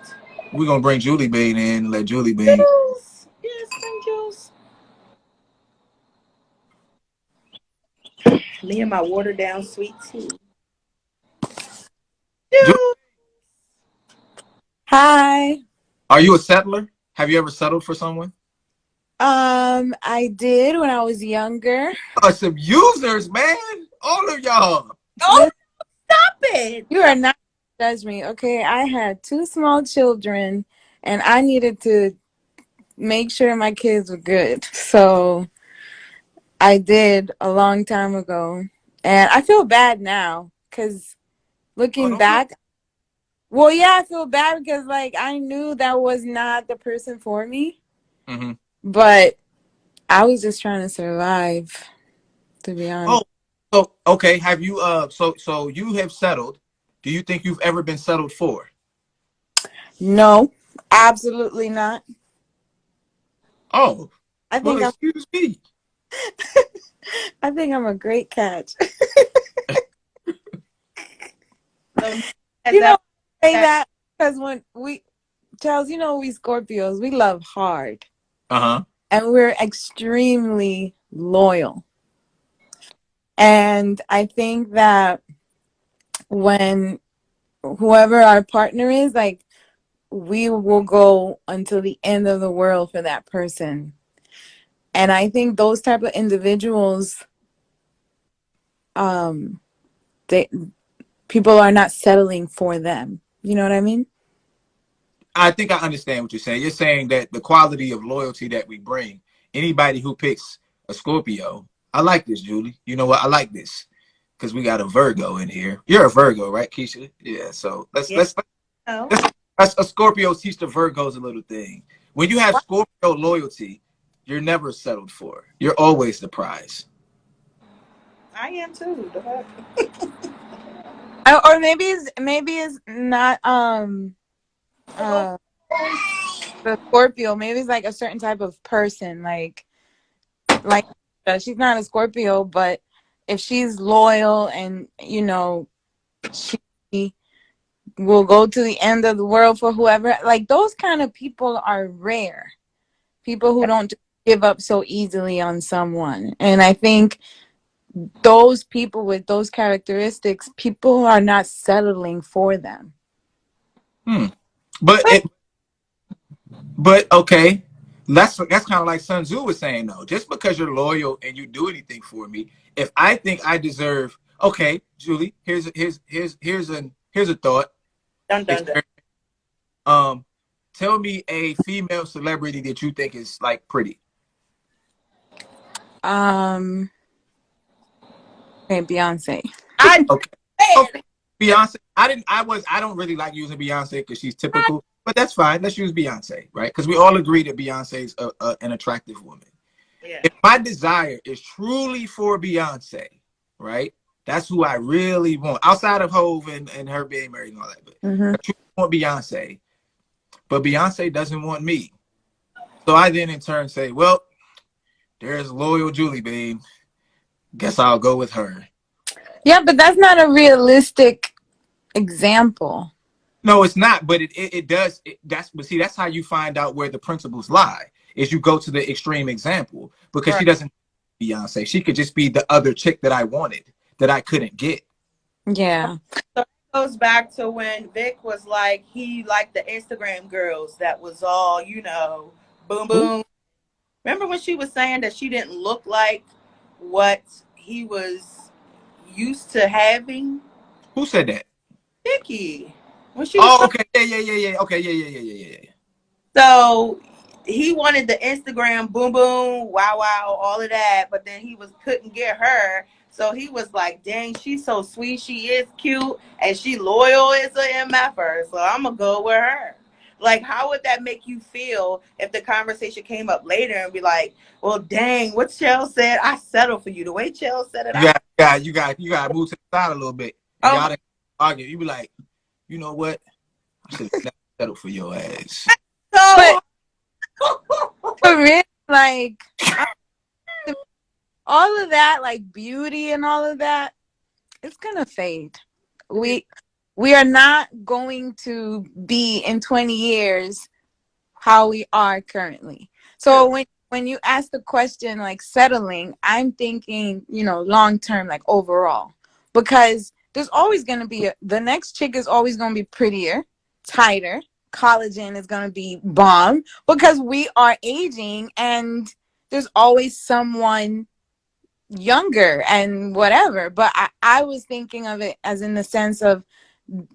we're gonna bring Julie Bain in. Let Julie Bain. Jules. Yes, thank Jules. Me and my watered down sweet tea. Julie, Jules. Hi. are you a settler? Have you ever settled for someone? I did when I was younger. Some users, man. All of y'all. Oh, stop it. You are not judge me, okay? I had two small children and I needed to make sure my kids were good. So I did a long time ago. And I feel bad now because Oh, looking don't feel. back, well, yeah, I feel bad because like I knew that was not the person for me, Mm-hmm. but I was just trying to survive, to be honest. Oh, so okay. Have you so you have settled. Do you think you've ever been settled for? No, absolutely not. Oh, I well, think I'm excuse me. I think I'm a great catch. So, You know, I say that, that because when Charles, we Scorpios, we love hard Uh-huh. and we're extremely loyal. And I think that when whoever our partner is, like, we will go until the end of the world for that person. And I think those type of individuals, um, they people are not settling for them. You know what I mean? I think I understand what you're saying. You're saying that the quality of loyalty that we bring, anybody who picks a Scorpio, I like this, Julie. You know what? I like this because we got a Virgo in here. You're a Virgo, right, Keisha? Yeah. So let's yeah. let's No, let's a Scorpio teach the Virgos a little thing. When you have Scorpio loyalty, you're never settled for. You're always the prize. I am too. The fuck? Or maybe it's not uh the Scorpio. Maybe it's like a certain type of person. Like she's not a Scorpio, but if she's loyal and she will go to the end of the world for whoever. Like those kind of people are rare. People who don't just give up so easily on someone. And I think those people with those characteristics, people are not settling for them. Hmm. But it, but okay, that's kind of like Sun Tzu was saying though. Just because you're loyal and you do anything for me, if I think I deserve, okay, Julie, here's a thought. Dun dun dun. Um, tell me a female celebrity that you think is like pretty. Um, okay, Beyonce. I Okay, said okay, Beyonce. I don't really like using Beyonce because she's typical, but that's fine. Let's use Beyonce, right? Because we all agree that Beyonce's an attractive woman. yeah. If my desire is truly for Beyonce, right? That's who I really want. Outside of Hove and her being married and all that, but Mm-hmm. I truly want Beyonce. But Beyonce doesn't want me. So I then in turn say, well, there's loyal Julie, babe. Guess I'll go with her. Yeah, but that's not a realistic example. No, it's not, but it does. But see, that's how you find out where the principles lie. Is you go to the extreme example because Right. she doesn't Beyonce. She could just be the other chick that I wanted that I couldn't get. Yeah. So it goes back to when Vic was like he liked the Instagram girls that was all, boom Who? boom. Remember when she was saying that she didn't look like what he was used to having? Who said that? Vicky. When she was Oh, okay. Yeah. Okay, yeah. so he wanted the Instagram boom boom, wow wow, all of that, but then he couldn't get her. So he was like, dang, she's so sweet, she is cute, and she loyal as a MFer. So I'm gonna go with her. Like, how would that make you feel if the conversation came up later and be like, well, dang, what Chell said, I settled for you. The way Chell said it, You got to move to the side a little bit, and oh y'all my, didn't argue. You be like, you know what? I should have settled for your ass. so But for me, like all of that, like beauty and all of that, it's gonna fade. We we are not going to be in 20 years how we are currently. So true. when you ask the question like settling, I'm thinking, long term, like overall. Because there's always gonna be the next chick is always gonna be prettier, tighter, collagen is gonna be bomb because we are aging and there's always someone younger and whatever. But I was thinking of it as in the sense of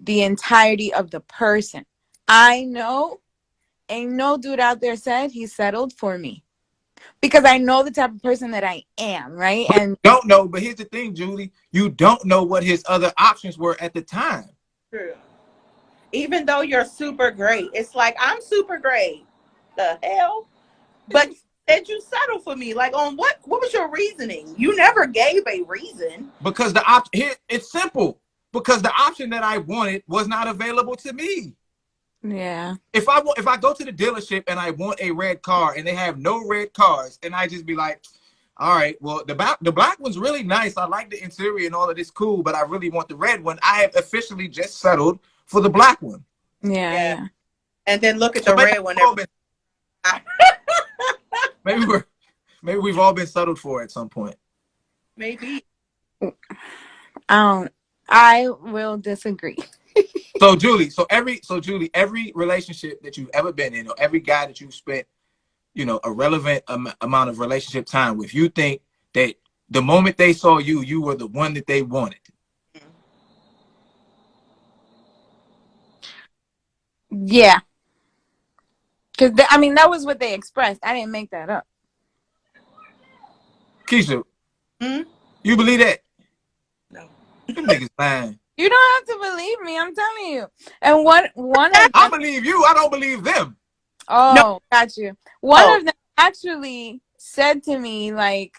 the entirety of the person. I know ain't no dude out there said he settled for me because I know the type of person that I am, right? But And you don't know. But here's the thing, Julie. You don't know what his other options were at the time. True. Even though you're super great, it's like, I'm super great. The hell? But you said you settled for me. Like, on what was your reasoning? You never gave a reason. Because here it's simple. Because the option that I wanted was not available to me. yeah, If I go to the dealership and I want a red car and they have no red cars, and I just be like, all right, well the black one's really nice. I like the interior and all of this cool, but I really want the red one. I have officially just settled for the black one. yeah, Yeah. yeah. And then look at So the red one. maybe we've all been settled for at some point. Maybe. I will disagree. So Julie, every relationship that you've ever been in, or every guy that you've spent, a relevant amount of relationship time with, you think that the moment they saw you, you were the one that they wanted. Yeah, because I mean that was what they expressed. I didn't make that up. Keisha, Hmm? you believe that? No. Them niggas lying. You don't have to believe me. I'm telling you. And one of I them. believe you. I don't believe them. No. Oh, got you. One Oh, of them actually said to me like,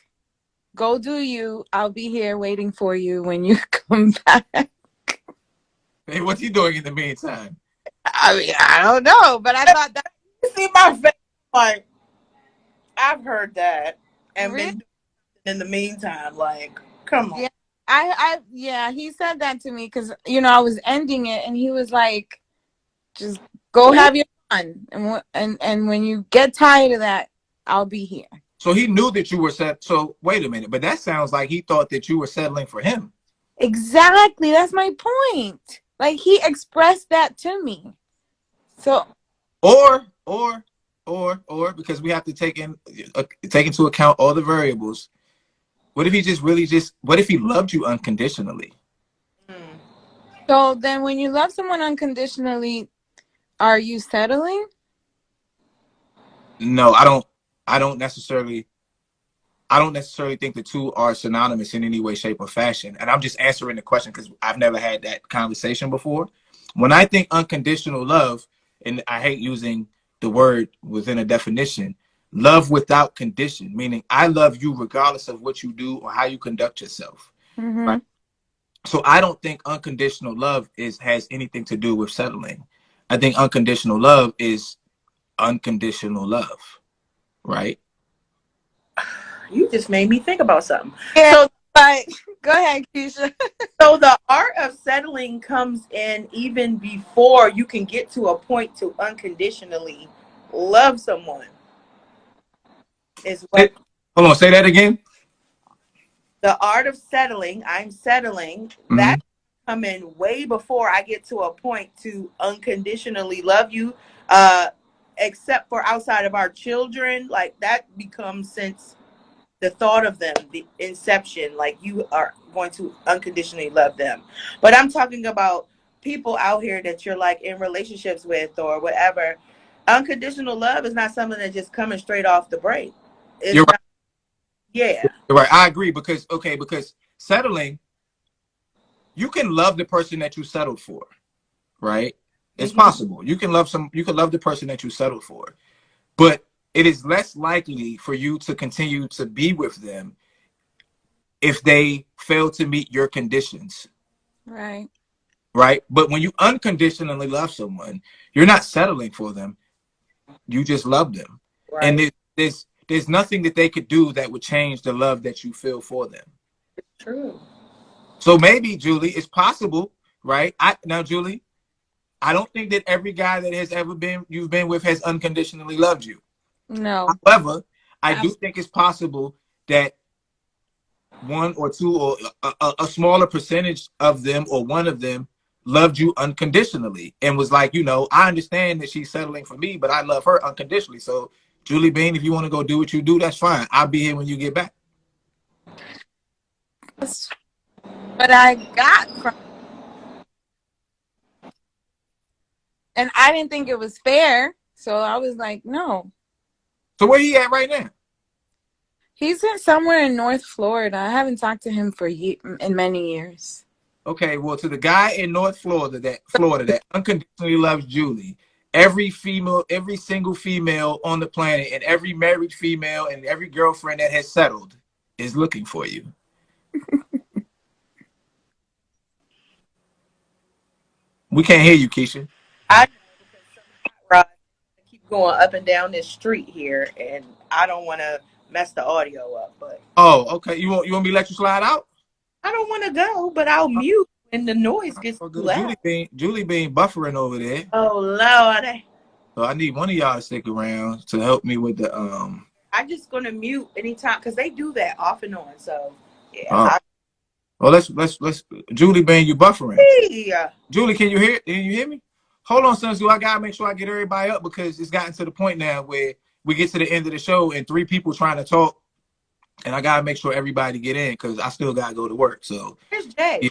"Go do you. I'll be here waiting for you when you come back." Hey, what's he doing in the meantime? I mean, I don't know, but I thought that you see my face? Like, I've heard that and really, been in the meantime. Like, come on. yeah, yeah, he said that to me because I was ending it, and he was like, "Just go have your fun, and when you get tired of that, I'll be here." So he knew that you were set. So wait a minute, but that sounds like he thought that you were settling for him. Exactly, that's my point. Like he expressed that to me. So Or because we have to take into account all the variables. What if he what if he loved you unconditionally? Mm. so then when you love someone unconditionally, are you settling? No, I don't necessarily think the two are synonymous in any way, shape, or fashion. And I'm just answering the question because I've never had that conversation before. When I think unconditional love, and I hate using the word within a definition, love without condition, meaning I love you regardless of what you do or how you conduct yourself. Mm-hmm. Right. So I don't think unconditional love has anything to do with settling. I think unconditional love is unconditional love, right? You just made me think about something. Yeah, So, but go ahead, Keisha. so the art of settling comes in even before you can get to a point to unconditionally love someone. Is what Hold on, say that again. the art of settling. I'm settling. Mm-hmm. That come in way before I get to a point to unconditionally love you. Except for outside of our children, like that becomes since the thought of them, the inception, like you are going to unconditionally love them. But I'm talking about people out here that you're like in relationships with or whatever. Unconditional love is not something that's just coming straight off the break. You're It's right. not. Yeah. You're right. I agree because settling, you can love the person that you settled for, right? It's possible. You can love the person that you settled for, but it is less likely for you to continue to be with them if they fail to meet your conditions. Right. Right? But when you unconditionally love someone, you're not settling for them. You just love them. And Right. there's nothing that they could do that would change the love that you feel for them. True. So maybe, Julie, it's possible, right? Julie, I don't think that every guy that has ever been you've been with has unconditionally loved you. No. However, I do Abs- think it's possible that one or two or a smaller percentage of them or one of them loved you unconditionally and was like, I understand that she's settling for me, but I love her unconditionally. So, Julie Bean, if you want to go do what you do, that's fine. I'll be here when you get back. That's what I got from, and I didn't think it was fair. So I was like, no. So where he at right now? He's in somewhere in North Florida. I haven't talked to him in many years. Okay, well, to the guy in North Florida that unconditionally loves Julie, every single female on the planet, and every married female and every girlfriend that has settled is looking for you. We can't hear you, Keisha. I know because some hot rods keep going up and down this street here, and I don't want to mess the audio up. But Oh, okay. You want me to let you slide out? I don't want to go, but I'll mute when the noise gets Oh, too good. loud. Julie being buffering over there. Oh Lord. So I need one of y'all to stick around to help me with the I'm just gonna mute anytime because they do that off and on. So yeah, Oh, well, let's Julie Bean, you buffering. yeah. Julie, can you hear me? Hold on, Sun Tzu. I gotta make sure I get everybody up because it's gotten to the point now where we get to the end of the show and three people trying to talk, and I gotta make sure everybody get in because I still gotta go to work. So Where's Jay? yeah,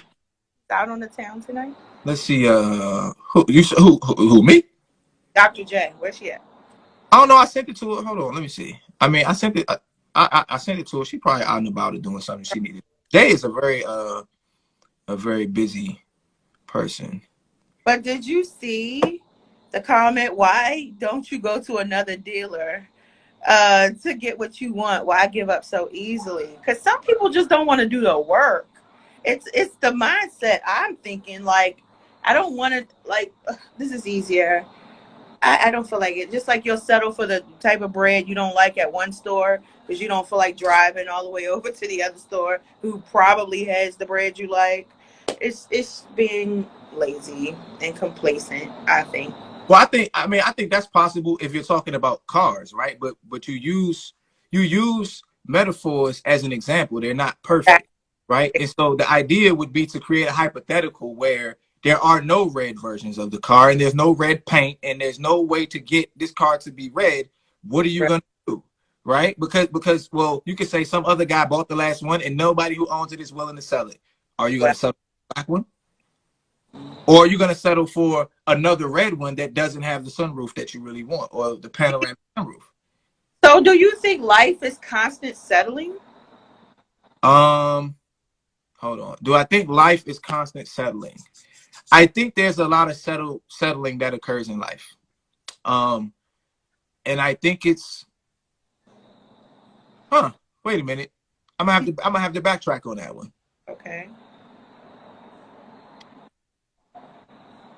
Out on the town tonight? let's see. Who me? Dr. J, where's she at? I don't know. I sent it to her. Hold on, let me see. I mean, I sent it. I sent it to her. She probably out and about it doing something she needed. Jay is a very busy person. But did you see the comment? Why don't you go to another dealer to get what you want? Why give up so easily? Because some people just don't want to do the work. It's the mindset. I'm thinking like I don't want to like this is easier. I don't feel like it. Just like you'll settle for the type of bread you don't like at one store because you don't feel like driving all the way over to the other store who probably has the bread you like. It's being lazy and complacent, I think. Well, I think that's possible if you're talking about cars, right? But you use metaphors as an example. They're not perfect, right? And so the idea would be to create a hypothetical where there are no red versions of the car and there's no red paint and there's no way to get this car to be red. What are you gonna do? Right? Because well, you could say some other guy bought the last one and nobody who owns it is willing to sell it. Are you gonna sell the black one? Or are you going to settle for another red one that doesn't have the sunroof that you really want or the panoramic sunroof? So, do you think life is constant settling? Hold on. Do I think life is constant settling? I think there's a lot of settling that occurs in life. And I think it's wait a minute. I'm gonna have to backtrack on that one. Okay.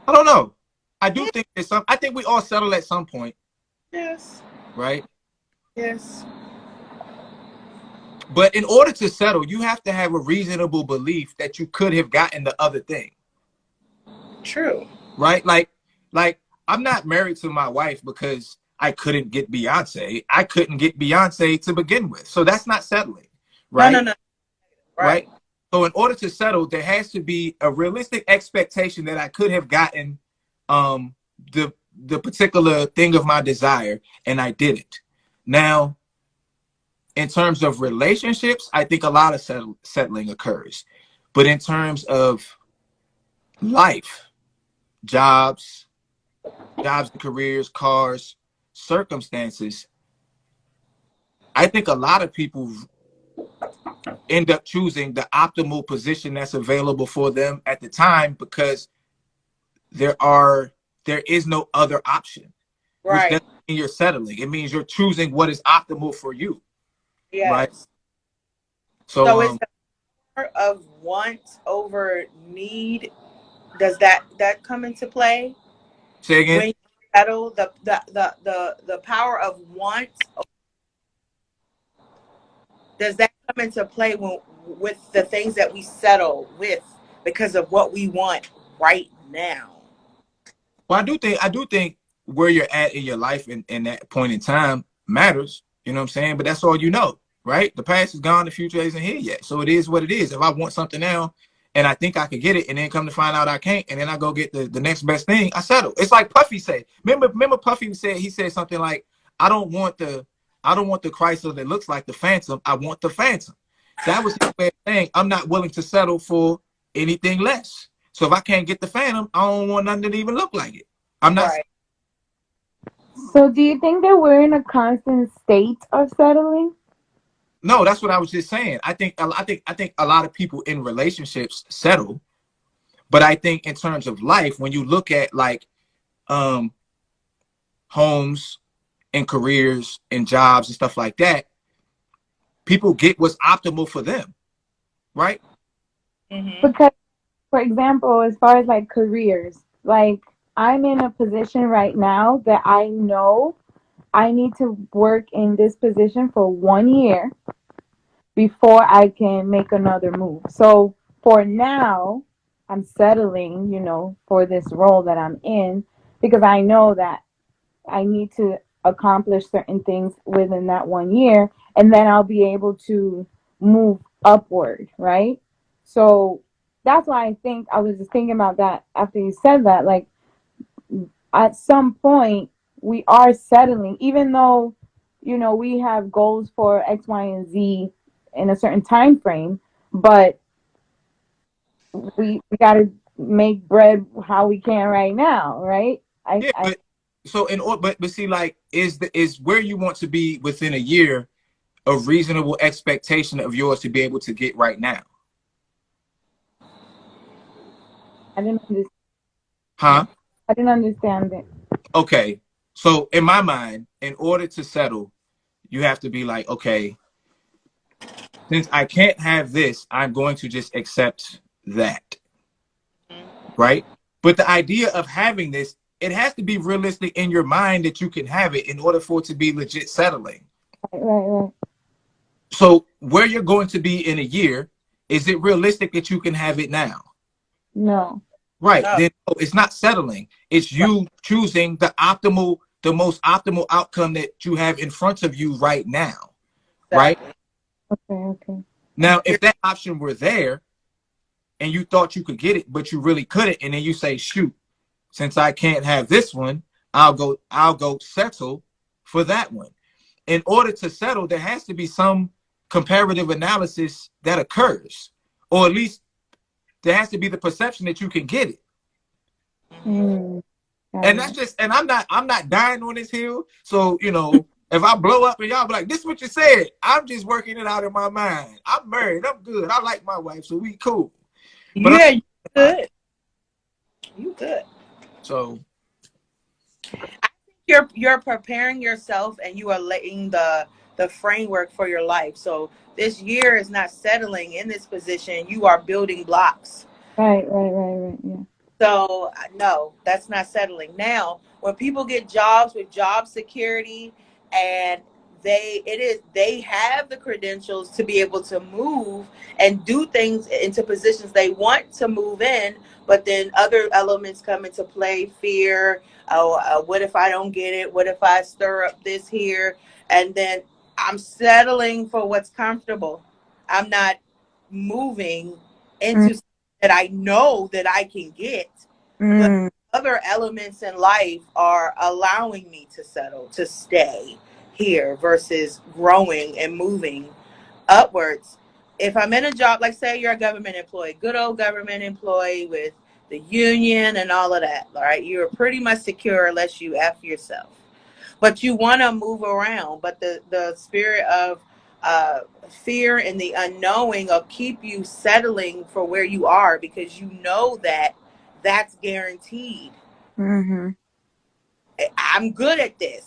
I don't know. I do think there's some. I think we all settle at some point. Yes. Right? Yes. But in order to settle, you have to have a reasonable belief that you could have gotten the other thing. True. Right? Like I'm not married to my wife because I couldn't get Beyonce. I couldn't get Beyonce to begin with. So that's not settling. Right? No. Right. So in order to settle, there has to be a realistic expectation that I could have gotten the particular thing of my desire, and I didn't. Now, in terms of relationships, I think a lot of settling occurs. But in terms of life, jobs and careers, cars, circumstances, I think a lot of people end up choosing the optimal position that's available for them at the time because there are there is no other option, which Right. doesn't mean you're settling. It means you're choosing what is optimal for you, right? Yes. So So it's the part of want over need. Does that come into play say again. when you settle? The power of want, does that come into play when with the things that we settle with because of what we want right now? Well, I do think where you're at in your life in that point in time matters. You know what I'm saying? But that's all you know, right? The past is gone, the future isn't here yet. So it is what it is. If I want something now and I think I could get it, and then come to find out I can't, and then I go get the next best thing, I settle. It's like Puffy said. Remember Puffy said, he said something like, I don't want the I don't want the Chrysler that looks like the Phantom. I want the Phantom. That was his way of saying I'm not willing to settle for anything less. So if I can't get the Phantom, I don't want nothing to even look like it. I'm not. Right. So do you think that we're in a constant state of settling? No, that's what I was just saying. I think a lot of people in relationships settle, but I think in terms of life, when you look at like um homes and careers and jobs and stuff like that, people get what's optimal for them, right? Mm-hmm. Because, for example, as far as like careers, like I'm in a position right now that I know I need to work in this position for 1 year before I can make another move. So for now, I'm settling, for this role that I'm in because I know that I need to accomplish certain things within that 1 year, and then I'll be able to move upward, right? So that's why I think I was just thinking about that after you said that. Like, at some point, we are settling, even though, we have goals for X, Y, and Z in a certain time frame, but we got to make bread how we can right now, right? I, Yeah, I but so in order, but see, like, is where you want to be within a year a reasonable expectation of yours to be able to get right now, I didn't understand. huh? I didn't understand it. Okay, so in my mind, in order to settle, you have to be like, okay, since I can't have this, I'm going to just accept that, right? But the idea of having this, it has to be realistic in your mind that you can have it in order for it to be legit settling. Right, right, right. So where you're going to be in a year, is it realistic that you can have it now? No. Right. No. Then it's not settling. It's Right. you choosing the most optimal outcome that you have in front of you right now. Right. Exactly. Okay, okay. Now, You're if that option were there and you thought you could get it, but you really couldn't, and then you say, shoot, since I can't have this one, I'll go settle for that one. In order to settle, there has to be some comparative analysis that occurs, or at least there has to be the perception that you can get it. mm-hmm. Mm, got And that's it. just, and I'm not dying on this hill. So, if I blow up and y'all be like, this is what you said, I'm just working it out in my mind. I'm married, I'm good, I like my wife, so we cool. But Yeah, you good. You good. so You're preparing yourself and you are laying the framework for your life. So this year is not settling in this position. You are building blocks. Right, right, right, right. Yeah. So no, that's not settling. Now, when people get jobs with job security and they have the credentials to be able to move and do things into positions they want to move in, but then other elements come into play, fear. Oh, what if I don't get it? What if I stir up this here? And then I'm settling for what's comfortable. I'm not moving Mm, into that I know that I can get, but mm, other elements in life are allowing me to settle, to stay here versus growing and moving upwards. If I'm in a job, like say you're a government employee, good old government employee with the union and all of that, all right, you're pretty much secure unless you F yourself. But you want to move around, but the spirit of fear and the unknowing will keep you settling for where you are because you know that that's guaranteed. Mm-hmm. I'm good at this.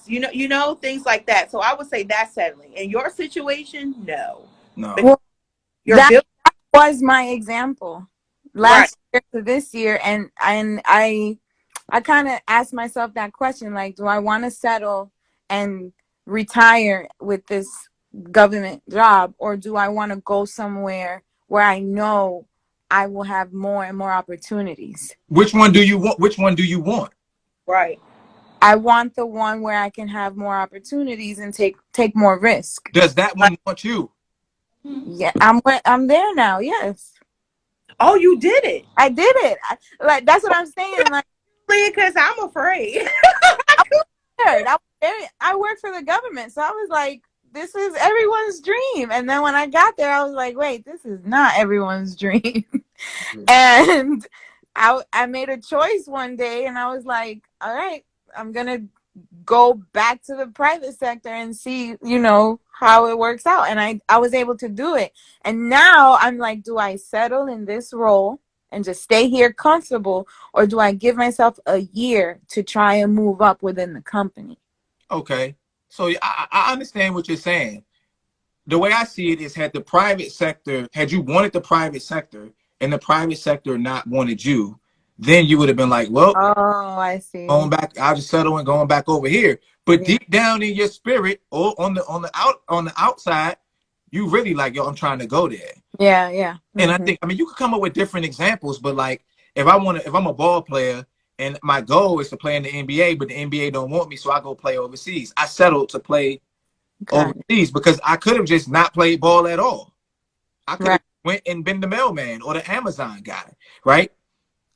Things like that. So I would say that's settling. In your situation, no. No. Because Well, you're that building was my example right. last year to this year, and I kind of asked myself that question, like, do I want to settle and retire with this government job, or do I want to go somewhere where I know I will have more and more opportunities? Which one do you want? Which one do you want? Right. I want the one where I can have more opportunities and take more risk. Does that Right. one want you? Yeah, I'm there now. Yes, Oh, you did it. I did it. Like, that's what I'm saying. Like, Because I'm afraid. I was scared. I worked for the government, so I was like, this is everyone's dream. And then when I got there, I was like, wait, this is not everyone's dream. And I made a choice one day, and I was like, all right, I'm gonna go back to the private sector and see, how it works out. And I was able to do it. And now I'm like, do I settle in this role and just stay here comfortable, or do I give myself a year to try and move up within the company? Okay. So I understand what you're saying. The way I see it is, had you wanted the private sector and the private sector not wanted you, then you would have been like, well, Oh, I going see. back, I'll just settle and going back over here. But Yeah. deep down in your spirit, or on the outside, you really like, yo, I'm trying to go there. Yeah, yeah. And I Mm-hmm. think, I mean, you could come up with different examples, but like, if I'm a ball player and my goal is to play in the NBA, but the NBA don't want me, so I go play overseas. I settled to play Got it. overseas because I could have just not played ball at all. I could have Right. went and been the mailman or the Amazon guy, right?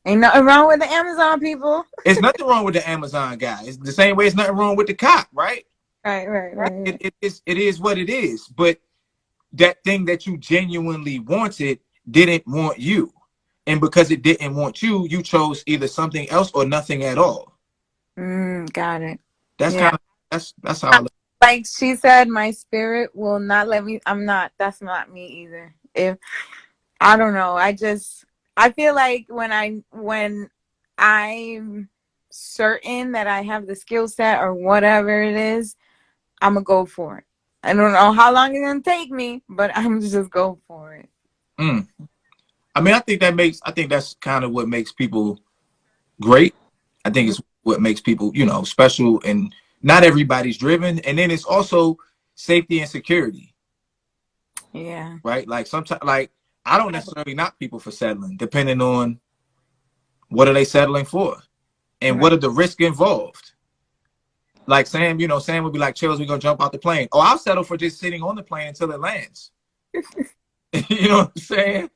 Ain't nothing wrong with the Amazon people. It's nothing wrong with the Amazon guy. It's the same way it's nothing wrong with the cop, right? Right, right, right, right. It is what it is. But that thing that you genuinely wanted didn't want you. And because it didn't want you, you chose either something else or nothing at all. Got it. That's Yeah. kind of that's how I look. Like she said, my spirit will not let me. That's not me either. If I don't know, I feel like when I'm certain that I have the skill set or whatever it is, I'm gonna go for it. I don't know how long it's gonna take me, but I'm just go for it. Mm. I mean, I think that's kind of what makes people great. I think it's what makes people, special, and not everybody's driven. And then it's also safety and security, Yeah. right? Like sometimes, like I don't necessarily knock people for settling, depending on what are they settling for and Right. what are the risks involved. Like Sam would be like, "Chills, we gonna jump out the plane." Oh, I'll settle for just sitting on the plane until it lands. You know what I'm saying?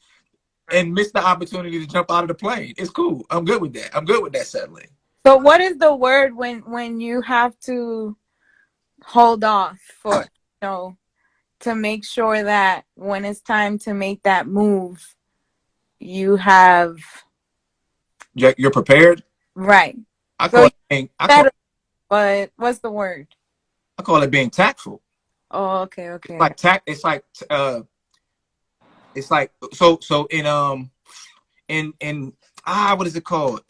And miss the opportunity to jump out of the plane. It's cool. I'm good with that. I'm good with that settling. So what is the word when you have to hold off for to make sure that when it's time to make that move, you have You're prepared. right. I So call you it being, said, but what's the word? I call it being tactful. Oh, okay, It's okay. like tact. It's like so in what is it called,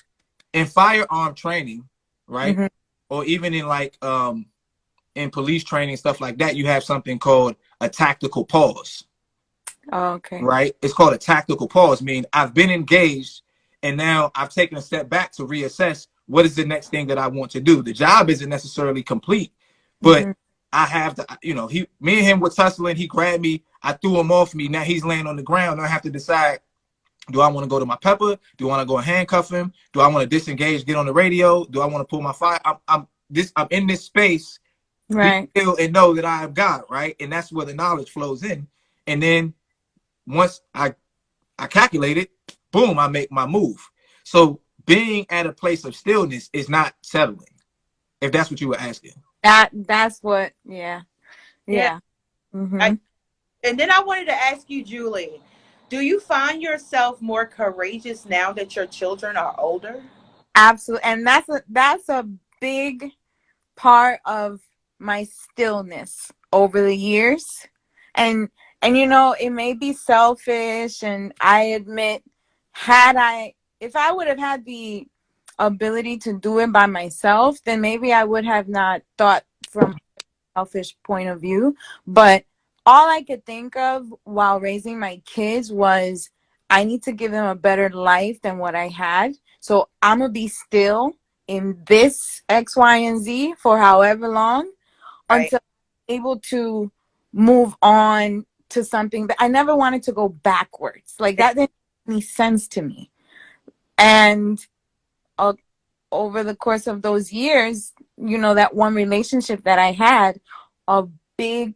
in firearm training, right? Mm-hmm. Or even in like in police training, stuff like that, you have something called a tactical pause, Oh, okay. right? It's called a tactical pause, meaning I've been engaged and now I've taken a step back to reassess what is the next thing that I want to do. The job isn't necessarily complete, but Mm-hmm. I have to, me and him were tussling. He grabbed me. I threw him off me. Now he's laying on the ground. I have to decide, do I want to go to my pepper? Do I want to go and handcuff him? Do I want to disengage, get on the radio? Do I want to pull my fire? I'm in this space, be Right. still and know that I have God, right? And that's where the knowledge flows in. And then once I calculate it, boom, I make my move. So being at a place of stillness is not settling, if that's what you were asking. That's what. Yeah. Yeah. Yeah. Mm-hmm. And then I wanted to ask you, Julie, do you find yourself more courageous now that your children are older? Absolutely. And that's a big part of my stillness over the years. And it may be selfish, and I admit, if I would have had the ability to do it by myself, then maybe I would have not thought from a selfish point of view. But all I could think of while raising my kids was I need to give them a better life than what I had. So I'm going to be still in this X, Y, and Z for however long Right. until I'm able to move on to something. But I never wanted to go backwards. Like that didn't make any sense to me. And uh, over the course of those years, you know, that one relationship that I had, a big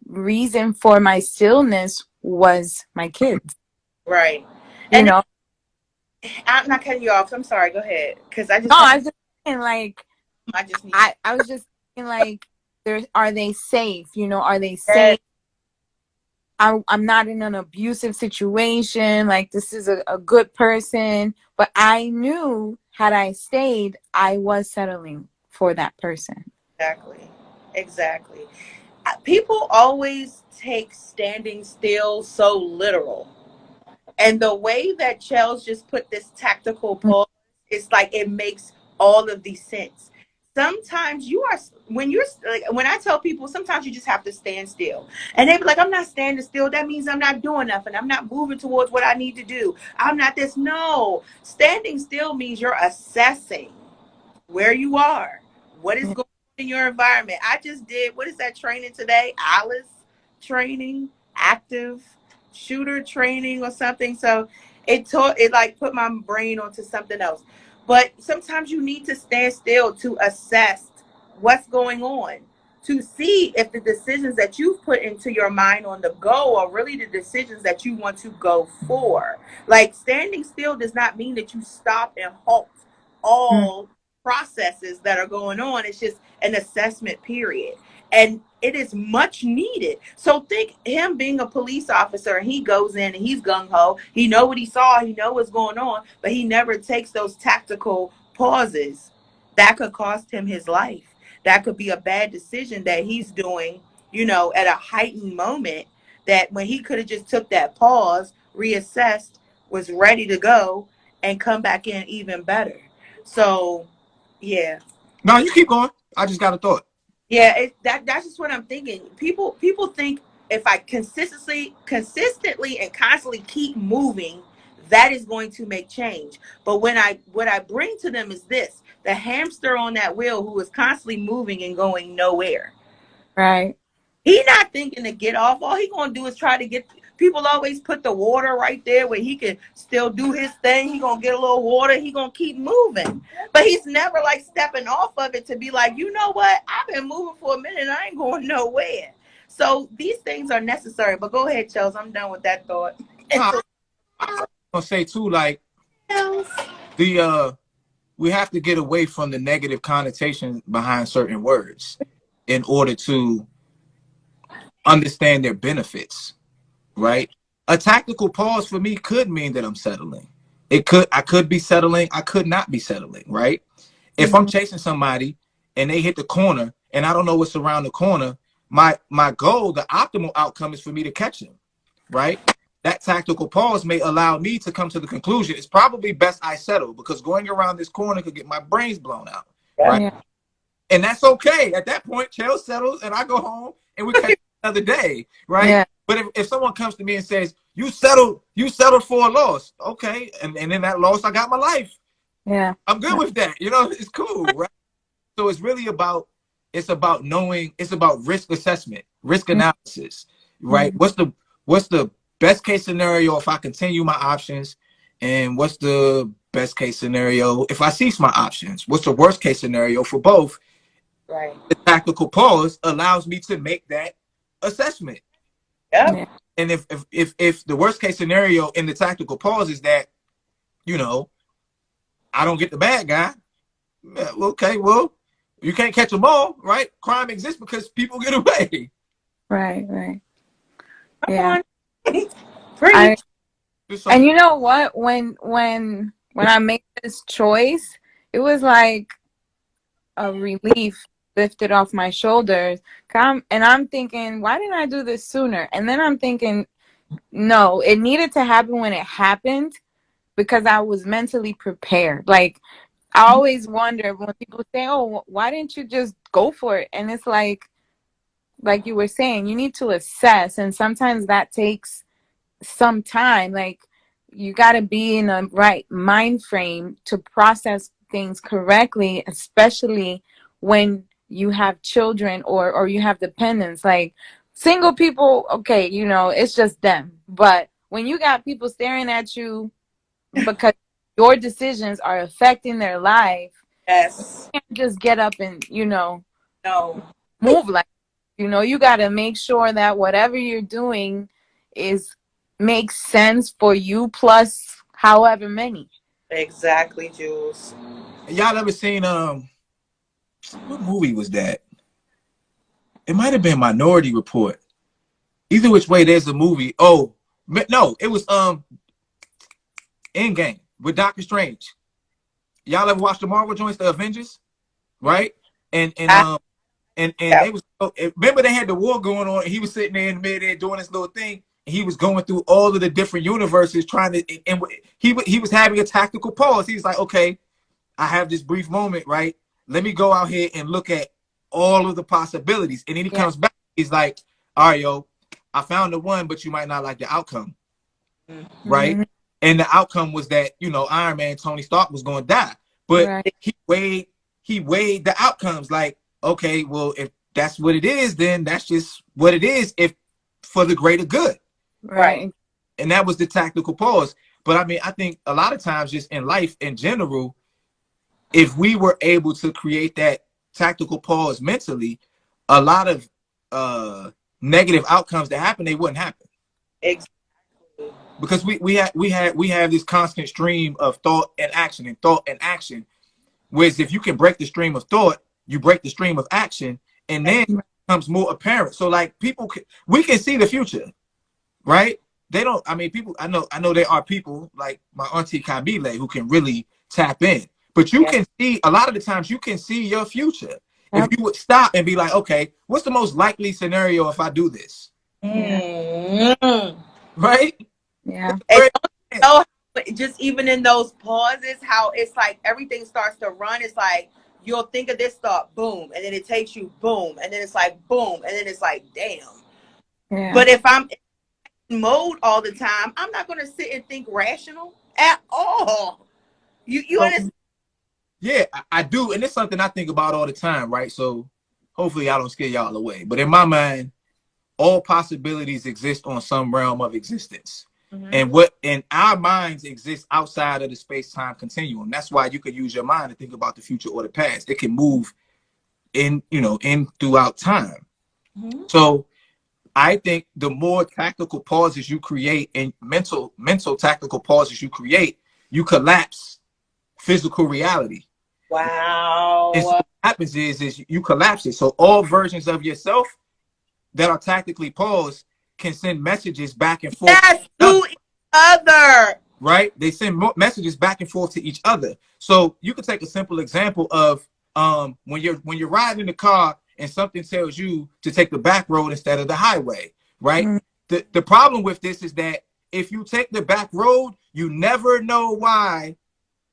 reason for my stillness was my kids. Right. You And know, I'm not cutting you off. I'm sorry. Go ahead. Because I no, just want I was just saying, like, I just need I was just thinking, like, are they safe? You know, are they that. safe? I'm not in an abusive situation. Like, this is a good person. But I knew had I stayed, I was settling for that person. Exactly. Exactly. People always take standing still so literal. And the way that Chels just put this tactical pause, it's like it makes all of these sense. Sometimes you are when you're like when I tell people sometimes you just have to stand still. And they be like, I'm not standing still. That means I'm not doing nothing. I'm not moving towards what I need to do. I'm not this. No. Standing still means you're assessing where you are, what is Yeah. going on in your environment. I just did, what is that training today? Alice training, active shooter training or something. So it like put my brain onto something else. But sometimes you need to stand still to assess what's going on, to see if the decisions that you've put into your mind on the go are really the decisions that you want to go for. Like standing still does not mean that you stop and halt Mm. all processes that are going on. It's just an assessment period. And it is much needed. So think him being a police officer and he goes in and he's gung ho. He know what he saw, he know what's going on, but he never takes those tactical pauses. That could cost him his life. That could be a bad decision that he's doing, you know, at a heightened moment, that when he could have just took that pause, reassessed, was ready to go and come back in even better. So, yeah, No, you keep going. I just got a thought. yeah, that's just what I'm thinking. People think if I consistently and constantly keep moving, that is going to make change. But when I what I bring to them is this: the hamster on that wheel who is constantly moving and going nowhere. Right. He not thinking to get off. All he gonna do is try to get. People always put the water right there where he can still do his thing. He gonna get a little water. He gonna keep moving, but he's never like stepping off of it to be like, you know what? I've been moving for a minute. And I ain't going nowhere. So these things are necessary. But go ahead, Chels. I'm done with that thought. No, I'm gonna say too, like the we have to get away from the negative connotation behind certain words in order to understand their benefits, right? A tactical pause for me could mean that I'm settling. I could be settling, I could not be settling, right? If I'm Mhm. chasing somebody and they hit the corner and I don't know what's around the corner, my goal, the optimal outcome is for me to catch him, right? That tactical pause may allow me to come to the conclusion it's probably best I settle because going around this corner could get my brains blown out, right? Yeah. And that's okay. At that point, Chell settles and I go home and we catch another day, right? Yeah. But if someone comes to me and says, you settled for a loss, okay, and in that loss, I got my life. Yeah. I'm good with that. You know, it's cool, right? So it's really about knowing, it's about risk assessment, risk analysis, right? Mhm. What's the best case scenario if I continue my options, and what's the best case scenario if I cease my options? What's the worst case scenario for both? Right. The tactical pause allows me to make that assessment. Yep. Yeah. And if the worst case scenario in the tactical pause is that, you know, I don't get the bad guy, okay, well, you can't catch them all, right? Crime exists because people get away. Right. Right. Come Yeah. on. Preach. I So, and you know what? When I made this choice, it was like a relief lifted off my shoulders. And I'm thinking, why didn't I do this sooner? And then I'm thinking, no, it needed to happen when it happened because I was mentally prepared. Like I always wonder when people say, "Oh, why didn't you just go for it?" And it's like you were saying, you need to assess, and sometimes that takes some time. Like you got to be in the right mind frame to process things correctly, especially when you have children or you have dependents. Like single people, okay, you know, it's just them. But when you got people staring at you because your decisions are affecting their life, Yes. you can't just get up and, you know, No. move like, you know, you got to make sure that whatever you're doing is makes sense for you plus however many. Exactly, Jules. Y'all ever seen what movie was that? It might have been Minority Report. Either which way, there's a movie. Oh no, it was Endgame with Doctor Strange. Y'all ever watched the Marvel joints, the Avengers, right? And and I, um and yeah. they was, remember they had the war going on, and he was sitting there in the middle there doing this little thing, and he was going through all of the different universes trying to, and he was having a tactical pause. He was like, okay, I have this brief moment, right? Let me go out here and look at all of the possibilities. And then he Yeah. comes back. He's like, all right, yo, I found the one, but you might not like the outcome, right? Mm-hmm. And the outcome was that, Iron Man, Tony Stark was going to die. But Right. he weighed the outcomes like, okay, well, if that's what it is, then that's just what it is, if for the greater good. Right. Right. And that was the tactical pause. But I mean, I think a lot of times just in life in general, if we were able to create that tactical pause mentally, a lot of negative outcomes that happen, they wouldn't happen, Exactly. because we have this constant stream of thought and action and thought and action. Whereas if you can break the stream of thought, you break the stream of action, and then it becomes more apparent. So like we can see the future, right? They don't. I mean, people. I know there are people like my auntie Kabile who can really tap in. But you Yeah. can see a lot of the times you can see your future if Yep. you would stop and be like, okay, what's the most likely scenario if I do this, Yeah. Mm. right? Yeah. And don't know how, just even in those pauses, how it's like everything starts to run. It's like you'll think of this thought, boom, and then it takes you, boom, and then it's like, boom, and then it's like, damn. Yeah. But if I'm in mode all the time, I'm not going to sit and think rational at all. You So understand? yeah, I do, and it's something I think about all the time, right? So hopefully I don't scare y'all away. But in my mind, all possibilities exist on some realm of existence. Mm-hmm. And what in our minds exists outside of the space-time continuum. That's why you could use your mind to think about the future or the past. It can move in throughout time. Mm-hmm. So I think the more tactical pauses you create and mental tactical pauses you create, you collapse physical reality. And so Wow. what happens is you collapse it. So all versions of yourself that are tactically paused can send messages back and forth to Yes, each other, to each other. right? They send messages back and forth to each other. So you could take a simple example of when you're riding in the car and something tells you to take the back road instead of the highway, right? Mm. The problem with this is that if you take the back road, you never know why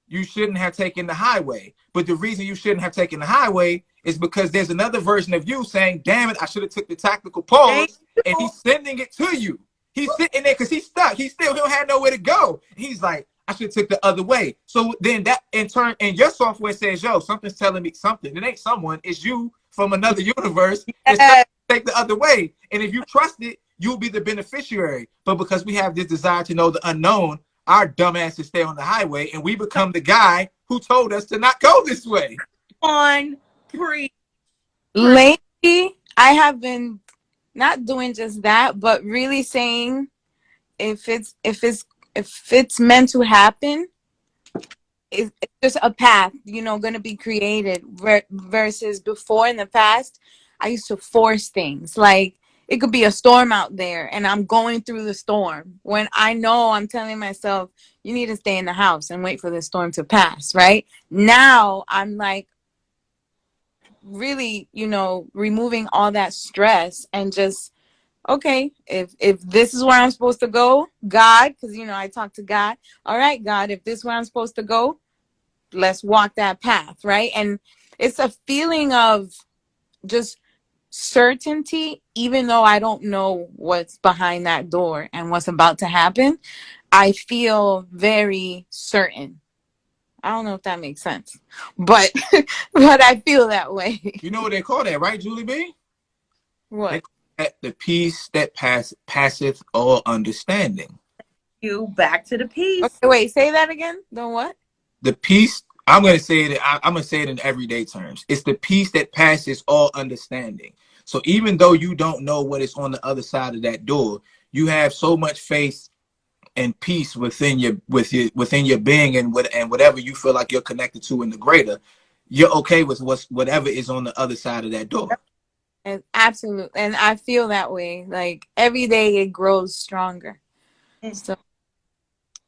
you shouldn't have taken the highway. But the reason you shouldn't have taken the highway is because there's another version of you saying, damn it, I should have took the tactical Thank pause, and you. he's sending it to you. He's sitting there because he's stuck. He don't have nowhere to go. He's like, I should have took the other way. So then that in turn, and your software says, yo, something's telling me something. It ain't someone, it's you from another universe. It's telling Yes. you to take the other way. And if you trust it, you'll be the beneficiary. But because we have this desire to know the unknown, our dumbasses stay on the highway, and we become the guy who told us to not go this way. On pre. Lately, I have been not doing just that, but really saying if it's meant to happen, it's just a path, going to be created. Versus before in the past, I used to force things. Like it could be a storm out there, and I'm going through the storm when I know I'm telling myself you need to stay in the house and wait for the storm to pass. Right now, I'm like really, removing all that stress and just okay, if this is where I'm supposed to go, God, because I talk to God. All right, God, if this is where I'm supposed to go, let's walk that path, right? And it's a feeling of just certainty, even though I don't know what's behind that door and what's about to happen. I feel very certain. I don't know if that makes sense, but but I feel that way. You know what they call that, right, Julie B? They What? call that the peace that passeth all understanding. You back to the Okay, piece. wait, say that again. The what? The peace. I'm gonna say it. I'm gonna say it in everyday terms. It's the peace that passes all understanding. So even though you don't know what is on the other side of that door, you have so much faith and peace within your being and whatever you feel like you're connected to in the greater. You're okay with whatever is on the other side of that door. And absolutely, and I feel that way. Like every day, it grows stronger. So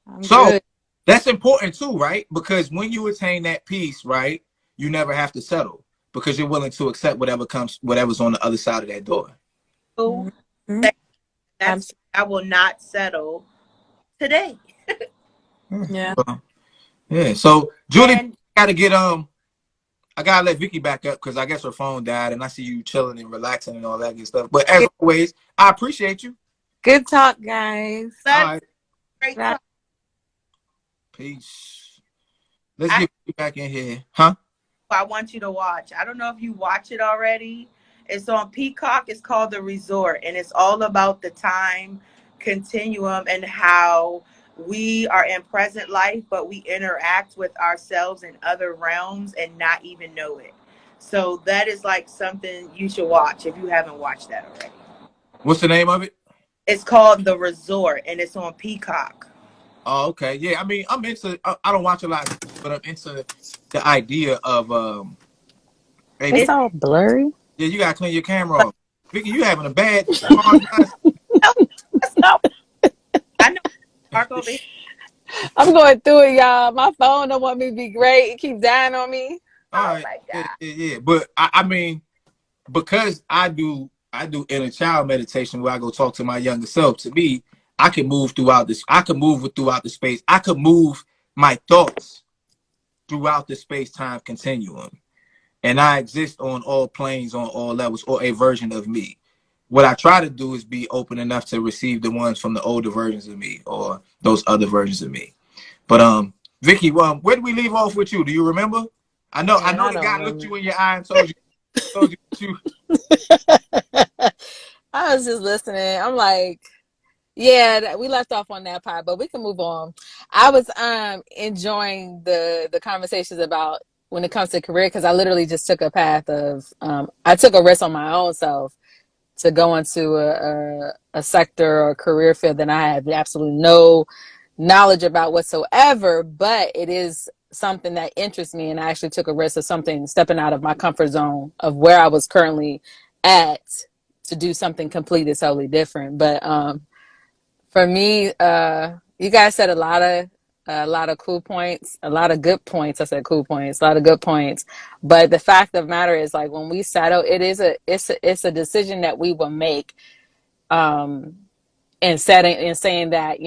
I'm So good. that's important too, right? Because when you attain that peace, right, you never have to settle because you're willing to accept whatever's on the other side of that door. So Mm-hmm. that's I will not settle today. Yeah. Yeah. So Julie, And I gotta let Vicky back up because I guess her phone died, and I see you chilling and relaxing and all that good stuff. But as always, I appreciate you. Good talk, guys. All that's right, great Bye. talk. peace. Let's get you back in here, huh? I want you to watch. I don't know if you watch it already. It's on Peacock. It's called The Resort, and it's all about the time continuum and how we are in present life, but we interact with ourselves in other realms and not even know it. So that is like something you should watch if you haven't watched that already. What's the name of it? It's called The Resort, and it's on Peacock. Oh, okay. Yeah, I mean, I'm into. I don't watch a lot, but I'm into the idea of Hey, It's It's all blurry. yeah, you gotta clean your camera off. Vicky, you having a bad hard time. that's not. I know Mark over here. I'm going through it, y'all. My phone don't want me to be great. It keeps dying on me. All Oh right, my yeah, god. yeah, yeah. But I mean, because I do inner child meditation where I go talk to my younger self. To me, I can move throughout this. I can move throughout the space. I could move my thoughts throughout the space time continuum, and I exist on all planes, on all levels, or a version of me. What I try to do is be open enough to receive the ones from the older versions of me or those other versions of me. But Vicky, where did we leave off with you? Do you remember? I Man, know I the don't guy looked remember. you in your eye and told you that you. I was just listening. I'm like, yeah, we left off on that part, but we can move on. I was enjoying the conversations about when it comes to career because I literally just took a path of I took a risk on my own self to go into a sector or career field that I have absolutely no knowledge about whatsoever, but it is something that interests me. And I actually took a risk of something stepping out of my comfort zone of where I was currently at to do something completely totally different. But for me, you guys said a lot of cool points, a lot of good points. I said cool points, a lot of good points. But the fact of the matter is, like when we settle, it's a decision that we will make. In setting and saying that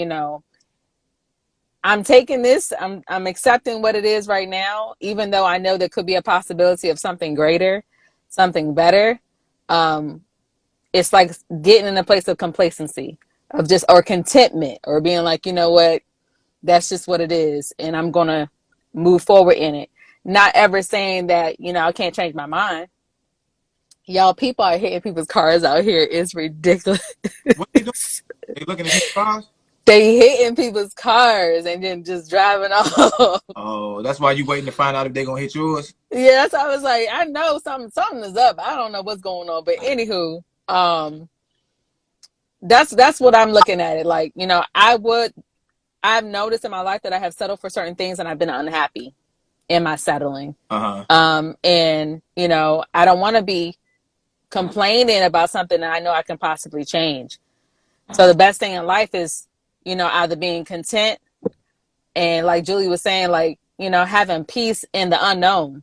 I'm taking this, I'm accepting what it is right now, even though I know there could be a possibility of something greater, something better. Um, it's like getting in a place of complacency, of just or contentment, or being like, you know what, that's just what it is, and I'm gonna move forward in it. Not ever saying that I can't change my mind. Y'all, people are hitting people's cars out here. It's ridiculous. What they doing? They looking at people's cars? They hitting people's cars and then just driving off. Oh, that's why you waiting to find out if they gonna hit yours. Yeah, that's why I was like, I know something is up. I don't know what's going on, but anywho, that's what I'm looking at it like. I've noticed in my life that I have settled for certain things and I've been unhappy in my settling. Uh-huh. And I don't want to be complaining about something that I know I can possibly change. So the best thing in life is, either being content and like Julie was saying, like, having peace in the unknown.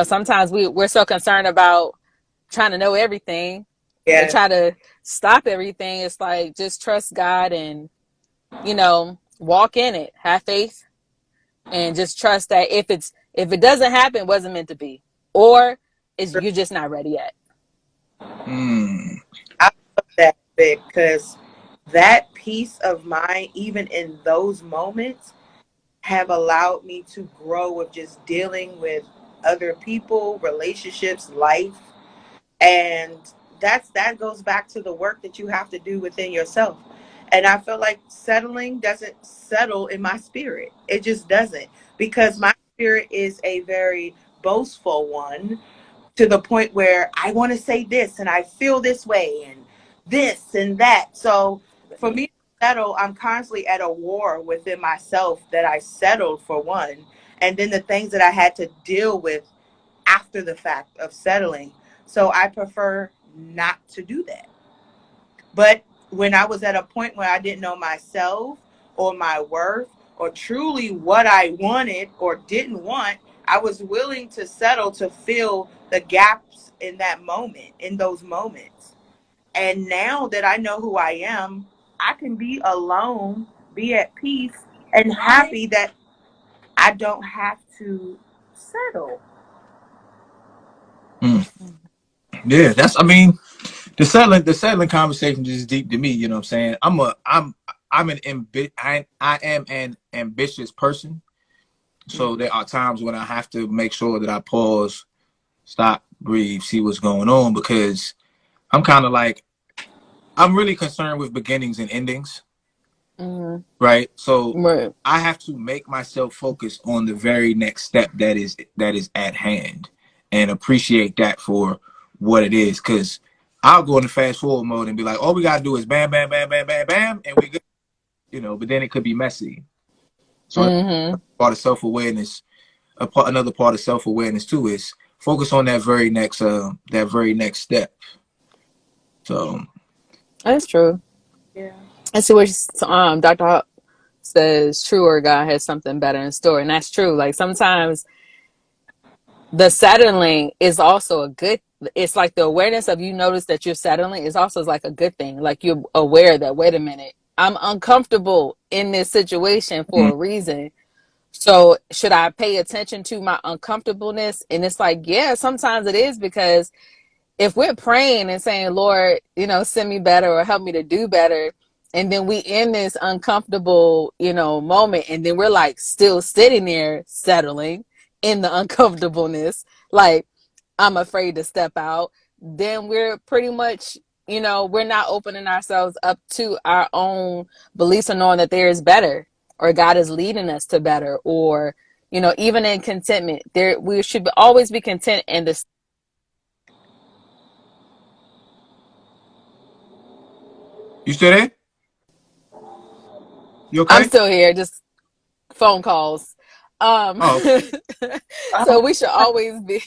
Sometimes we're so concerned about trying to know everything and Yeah. try to stop everything. It's like just trust God and walk in it, have faith, and just trust that if it doesn't happen, it wasn't meant to be, or is you're just not ready yet. Mm. I love that bit because that peace of mind, even in those moments, have allowed me to grow with just dealing with other people, relationships, life. And that goes back to the work that you have to do within yourself. And I feel like settling doesn't settle in my spirit. It just doesn't, because my spirit is a very boastful one, to the point where I want to say this and I feel this way and this and that. So for me to settle, I'm constantly at a war within myself that I settled for one. And then the things that I had to deal with after the fact of settling. So I prefer not to do that. But when I was at a point where I didn't know myself or my worth or truly what I wanted or didn't want, I was willing to settle to fill the gaps in that moment, in those moments. And now that I know who I am, I can be alone, be at peace, and happy that I don't have to settle. Mm. Yeah, that's. I mean, the settling conversation is deep to me. You know what I'm saying? I am an ambitious person. So there are times when I have to make sure that I pause, stop, breathe, see what's going on, because I'm kind of like, I'm really concerned with beginnings and endings, Mm-hmm. right? So Right. I have to make myself focus on the very next step that is at hand, and appreciate that for what it is. Because I'll go into fast forward mode and be like, all we gotta do is bam, bam, bam, bam, bam, bam, and we good, But then it could be messy. So Mm-hmm. part of self awareness, another part of self awareness too, is focus on that very next step. So That's true. Yeah. I see what Dr. Hawk says. True, or God has something better in store, and that's true. Like sometimes the settling is also a good. It's like the awareness of, you notice that you're settling is also like a good thing. Like you're aware that, wait a minute, I'm uncomfortable in this situation for mm, a reason. So should I pay attention to my uncomfortableness? And it's like, yeah, sometimes it is, because if we're praying and saying, Lord, send me better or help me to do better, and then we in this uncomfortable, moment, and then we're like still sitting there settling in the uncomfortableness, like I'm afraid to step out, then we're pretty much, we're not opening ourselves up to our own beliefs and knowing that there is better, or God is leading us to better, or, even in contentment, there we should always be content in this. you still there? You I'm okay? still here, just phone calls. Um, Oh, so we should always be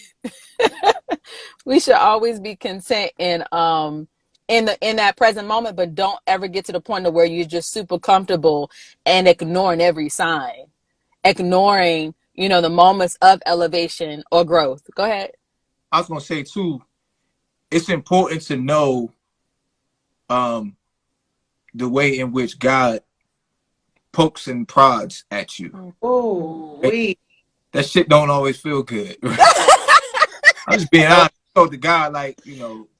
we should always be content in that present moment, but don't ever get to the point of where you're just super comfortable and ignoring every sign, ignoring, the moments of elevation or growth. Go ahead. I was gonna say too, it's important to know um the way in which God pokes and prods at you. Oh, Right? we. That shit don't always feel good. I'm just being honest. So the God, like,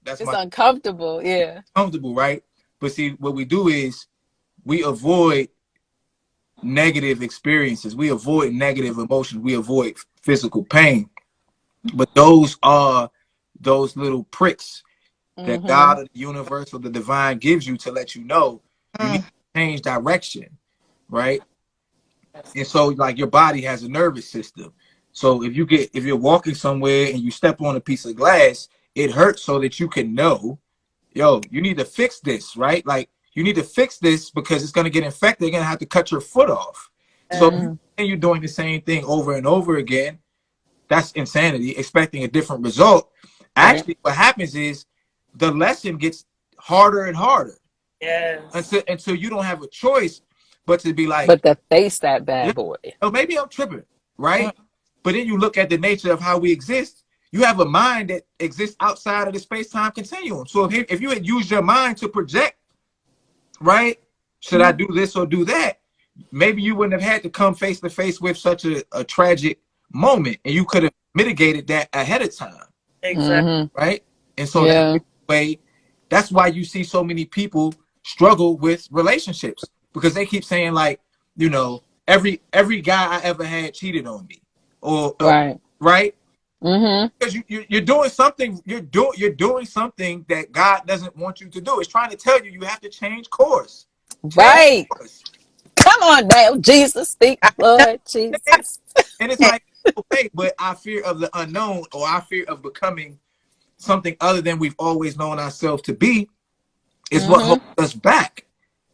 that's It's my uncomfortable. Yeah. comfortable, right? But see, what we do is we avoid negative experiences, we avoid negative emotions, we avoid physical pain. But those are those little pricks that Mm-hmm. God or the universe or the divine gives you to let you know you need Mm. to change direction, right? And so, like, your body has a nervous system. So if you're walking somewhere and you step on a piece of glass, it hurts so that you can know, yo, you need to fix this, right? Like, you need to fix this because it's gonna get infected. They're gonna have to cut your foot off. So Yeah. if Mm-hmm. you're doing the same thing over and over again, that's insanity, expecting a different result. Right. Actually, what happens is the lesson gets harder and harder Yes. until you don't have a choice but to be like, But to face that yeah, bad boy. oh, maybe I'm tripping, Mm. right? But then you look at the nature of how we exist. You have a mind that exists outside of the space-time continuum. So if you had used your mind to project, right? Should I do this or do that? maybe you wouldn't have had to come face to face with such a tragic moment, and you could have mitigated that ahead of time, Exactly. Mhm. right? And so that Yeah. way, that's why you see so many people struggle with relationships, because they keep saying like, every guy I ever had cheated on me, or Right. right, Mhm. because you're doing something, you're doing something that God doesn't want you to do. It's trying to tell you you have to change course. Change Right. course. Come on now, Jesus, speak, Lord And Jesus. it's like, okay, but our fear of the unknown, or our fear of becoming something other than we've always known ourselves to be, is what holds Mhm. us back,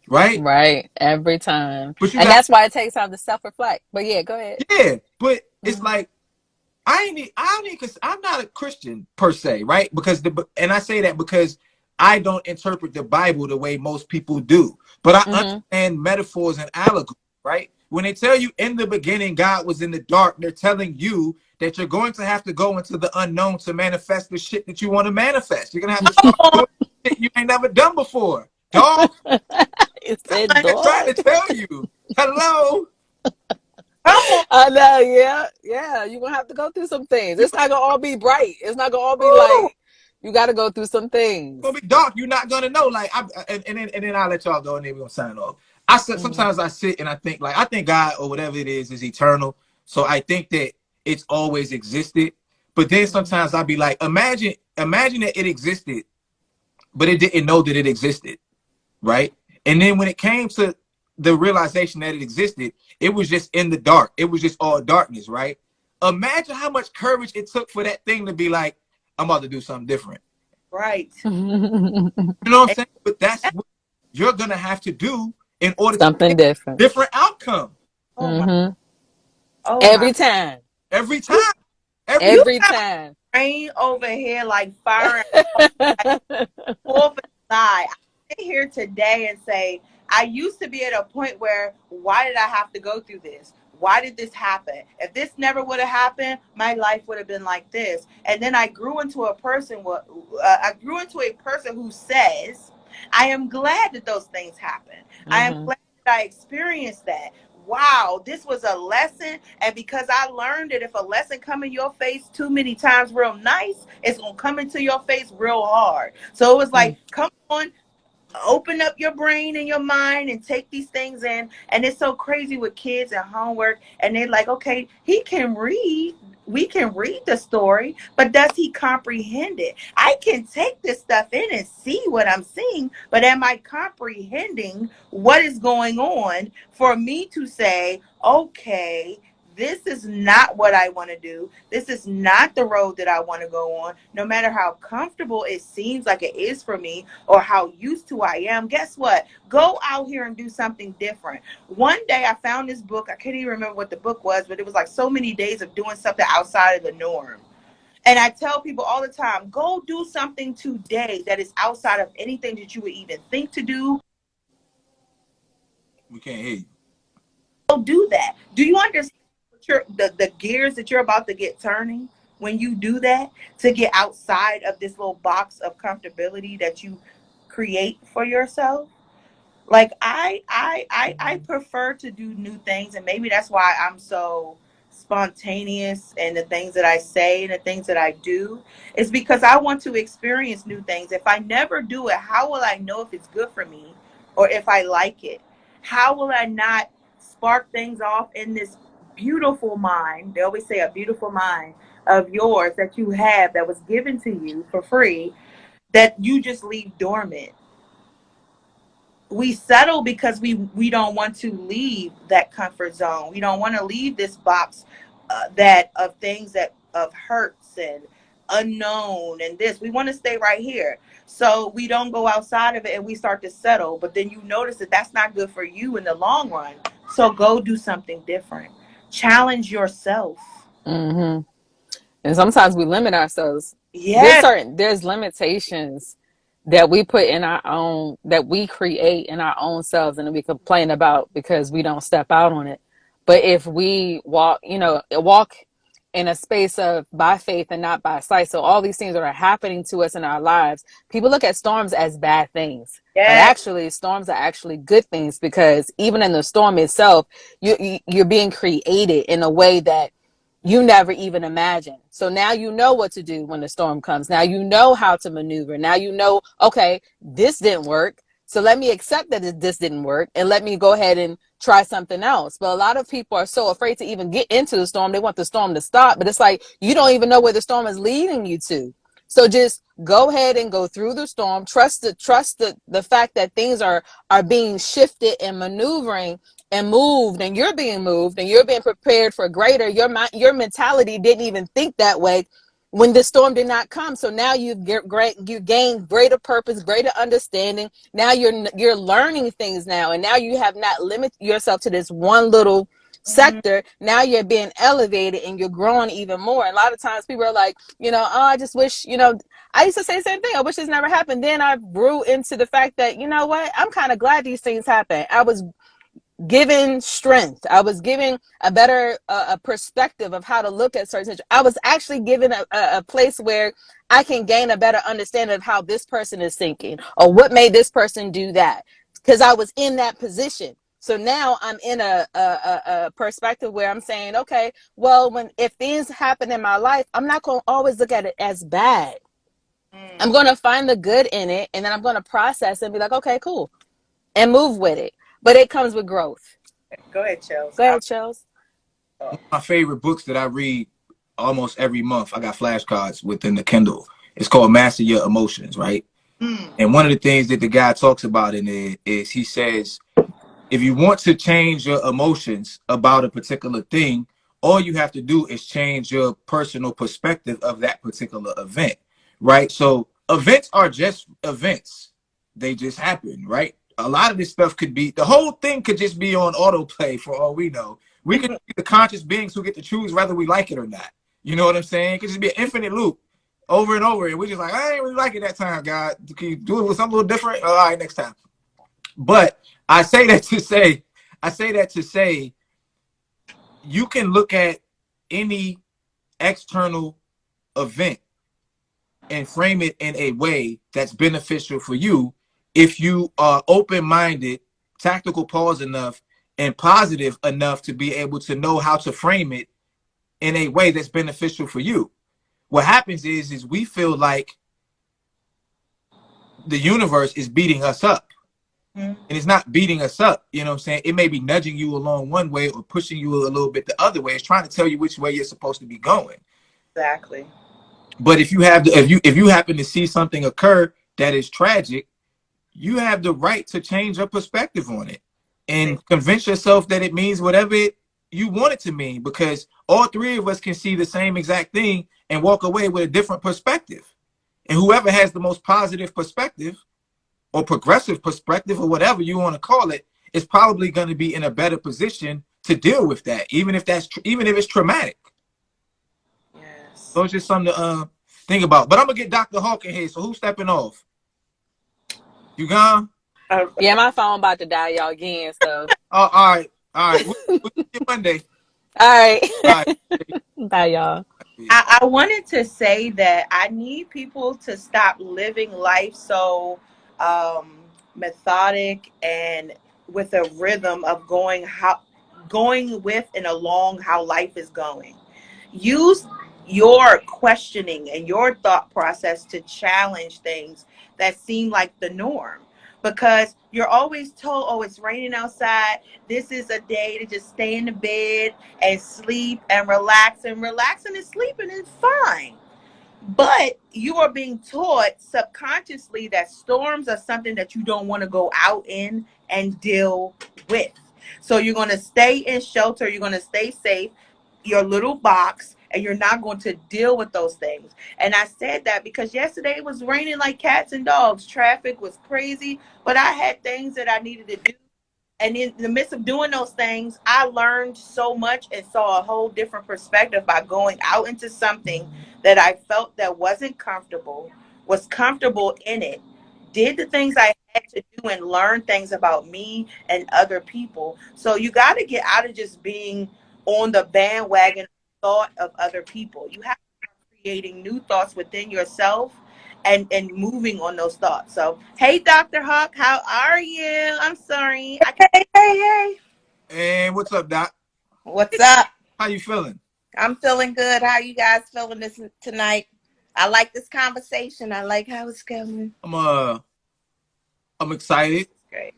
right? Right. Every time, But you and got, that's why it takes time to self-reflect. But yeah, go ahead. yeah, but it's Mhm. like, I ain't, because I'm not a Christian per se, right? And I say that because I don't interpret the Bible the way most people do, but I Mhm. understand metaphors and allegory, right? When they tell you in the beginning God was in the dark, they're telling you that you're going to have to go into the unknown to manifest the shit that you want to manifest. You're gonna have to Come start on. doing shit you ain't never done before, dog. It That's said, what they're trying to "Dog." tell you. Hello, Come on. I know. Yeah. Yeah. You're gonna have to go through some things. you It's not gonna all be bright. It's not gonna all be Ooh, light. You got to go through some gonna things. be dark. You're not gonna know. Like, and then I'll let y'all go, and then we're gonna sign off. I said Mhm. sometimes I sit and I think, like, I think God or whatever it is eternal. So I think that it's always existed. But then Mhm. sometimes I'll be like, imagine that it existed, but it didn't know that it existed, right? And then when it came to the realization that it existed, it was just in the dark. It was just all darkness, right? Imagine how much courage it took for that thing to be like, I'm about to do something different. right. You know what I'm And- saying? But that's what you're gonna have to do in order to Something get a different. different outcome oh my. Mhm. Oh my. Every time. every You time. Every you time. Every got my time. brain over here like firing like 4th of July. I sit here today and say, I used to be at a point where, why did I have to go through this? Why did this happen? If this never would have happened, my life would have been like this. And then I grew into a person. I grew into a person who says, I am glad that those things happened. I am Mhm. glad that I experienced that. Wow, this was a lesson. And because I learned that if a lesson come in your face too many times real nice, it's gonna come into your face real hard. So it was like, come on, open up your brain and your mind and take these things in. And it's so crazy with kids and homework, and they're like, okay, he can read, we can read the story, but does he comprehend it? I can take this stuff in and see what I'm seeing, but am I comprehending what is going on for me to say, okay, this is not what I want to do. This is not the road that I want to go on. No matter how comfortable it seems like it is for me, or how used to I am, guess what? Go out here and do something different. One day I found this book. I can't even remember what the book was, but it was like so many days of doing something outside of the norm. And I tell people all the time, go do something today that is outside of anything that you would even think to do. We can't hear you. Go do that. Do you understand what the gears that you're about to get turning when you do that, to get outside of this little box of comfortability that you create for yourself? Like I prefer to do new things, and maybe that's why I'm so spontaneous in the things that I say and the things that I do, is because I want to experience new things. If I never do it, how will I know if it's good for me or if I like it? How will I not spark things off in this beautiful mind? They always say a beautiful mind of yours that you have, that was given to you for free, that you just leave dormant. We settle because we don't want to leave that comfort zone. We don't want to leave this box, that of things, that of hurts and unknown and this. We want to stay right here. So we don't go outside of it and we start to settle. But then you notice that that's not good for you in the long run. So go do something different. Challenge yourself. Mhm. And sometimes we limit ourselves. Yes. There's limitations that we put in our own, that we create in our own selves, and we complain about because we don't step out on it. But if we walk in a space of by faith and not by sight. So all these things that are happening to us in our lives, people look at storms as bad things. But Yes. actually, storms are actually good things, because even in the storm itself, you're being created in a way that you never even imagined. So now you know what to do when the storm comes. Now you know how to maneuver. Now you know, okay, this didn't work. So let me accept that this didn't work, and let me go ahead and try something else. But a lot of people are so afraid to even get into the storm. They want the storm to stop, but it's like you don't even know where the storm is leading you to. So just go ahead and go through the storm. Trust the fact that things are being shifted and maneuvering and moved, and you're being moved, and you're being prepared for greater. Your mentality didn't even think that way when the storm did not come. So now you gain greater purpose, greater understanding. Now you're learning things now, and now you have not limited yourself to this one little sector. Now you're being elevated and you're growing even more. And a lot of times people are like, oh, I just wish, I used to say the same thing. I wish this never happened. Then I grew into the fact that, you know what, I'm kind of glad these things happen. I was given strength. I was given a better a perspective of how to look at certain situations. I was actually given a place where I can gain a better understanding of how this person is thinking, or what made this person do that, because I was in that position. So now I'm in a perspective where I'm saying, okay, well, if things happen in my life, I'm not going to always look at it as bad. I'm going to find the good in it, and then I'm going to process and be like, okay, cool, and move with it. But it comes with growth. Go ahead, Chels. Go ahead, Chels. One of my favorite books that I read almost every month, I got flashcards within the Kindle. It's called Master Your Emotions, right? And one of the things that the guy talks about in it is, he says, if you want to change your emotions about a particular thing, all you have to do is change your personal perspective of that particular event, right? So events are just events. They just happen, right? A lot of this stuff could be, the whole thing could just be on autoplay for all we know. We could be the conscious beings who get to choose whether we like it or not. You know what I'm saying? It could just be an infinite loop over and over. And we're just like, I ain't really like it that time, God. Can you do it with something a little different? All right, next time. But I say that to say, you can look at any external event and frame it in a way that's beneficial for you if you are open-minded, tactical pause enough, and positive enough to be able to know how to frame it in a way that's beneficial for you. What happens is we feel like the universe is beating us up. And it's not beating us up, you know what I'm saying? It may be nudging you along one way or pushing you a little bit the other way. It's trying to tell you which way you're supposed to be going. Exactly. But if you happen to see something occur that is tragic, you have the right to change your perspective on it and convince yourself that it means whatever you want it to mean, because all three of us can see the same exact thing and walk away with a different perspective. And whoever has the most positive perspective or progressive perspective or whatever you want to call it is probably going to be in a better position to deal with that, even if it's traumatic. Yes. So it's just something to think about. But I'm gonna get Dr. Hawk in here. So who's stepping off? You gone? Yeah, my phone about to die, y'all, again. So. Oh, all right. We'll see you Monday. All right. All right. Bye, y'all. I wanted to say that I need people to stop living life so methodic and with a rhythm of going with and along how life is going. Use your questioning and your thought process to challenge things that seem like the norm, because you're always told, oh, it's raining outside, this is a day to just stay in the bed and sleep and relax, and relaxing and sleeping is fine. But you are being taught subconsciously that storms are something that you don't want to go out in and deal with. So you're going to stay in shelter, you're going to stay safe, your little box, and you're not going to deal with those things. And I said that because yesterday it was raining like cats and dogs. Traffic was crazy, but I had things that I needed to do. And in the midst of doing those things, I learned so much and saw a whole different perspective by going out into something that I felt that wasn't comfortable, was comfortable in it, did the things I had to do, and learn things about me and other people. So you got to get out of just being on the bandwagon thought of other people. You have to start creating new thoughts within yourself and moving on those thoughts. So, hey, Dr. Hawk, how are you? I'm sorry. Hey. And what's up, Doc? What's up? How you feeling? I'm feeling good. How you guys feeling this tonight? I like this conversation. I like how it's going. I'm excited. Great.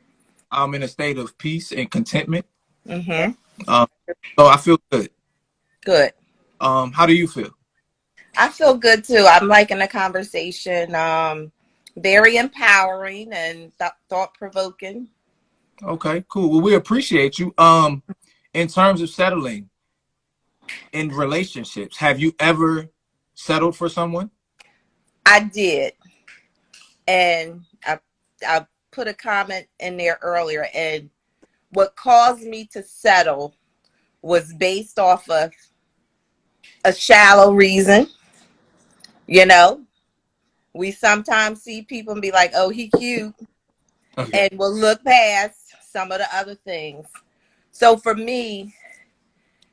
I'm in a state of peace and contentment. Mm-hmm. So I feel good. Good. How do you feel? I feel good too. I'm liking the conversation. Very empowering and thought provoking. Okay, cool. Well, we appreciate you. In terms of settling in relationships, have you ever settled for someone? I did, and I put a comment in there earlier, and what caused me to settle was based off of a shallow reason. You know, we sometimes see people and be like, oh, he cute, Okay. and we'll look past some of the other things. So for me,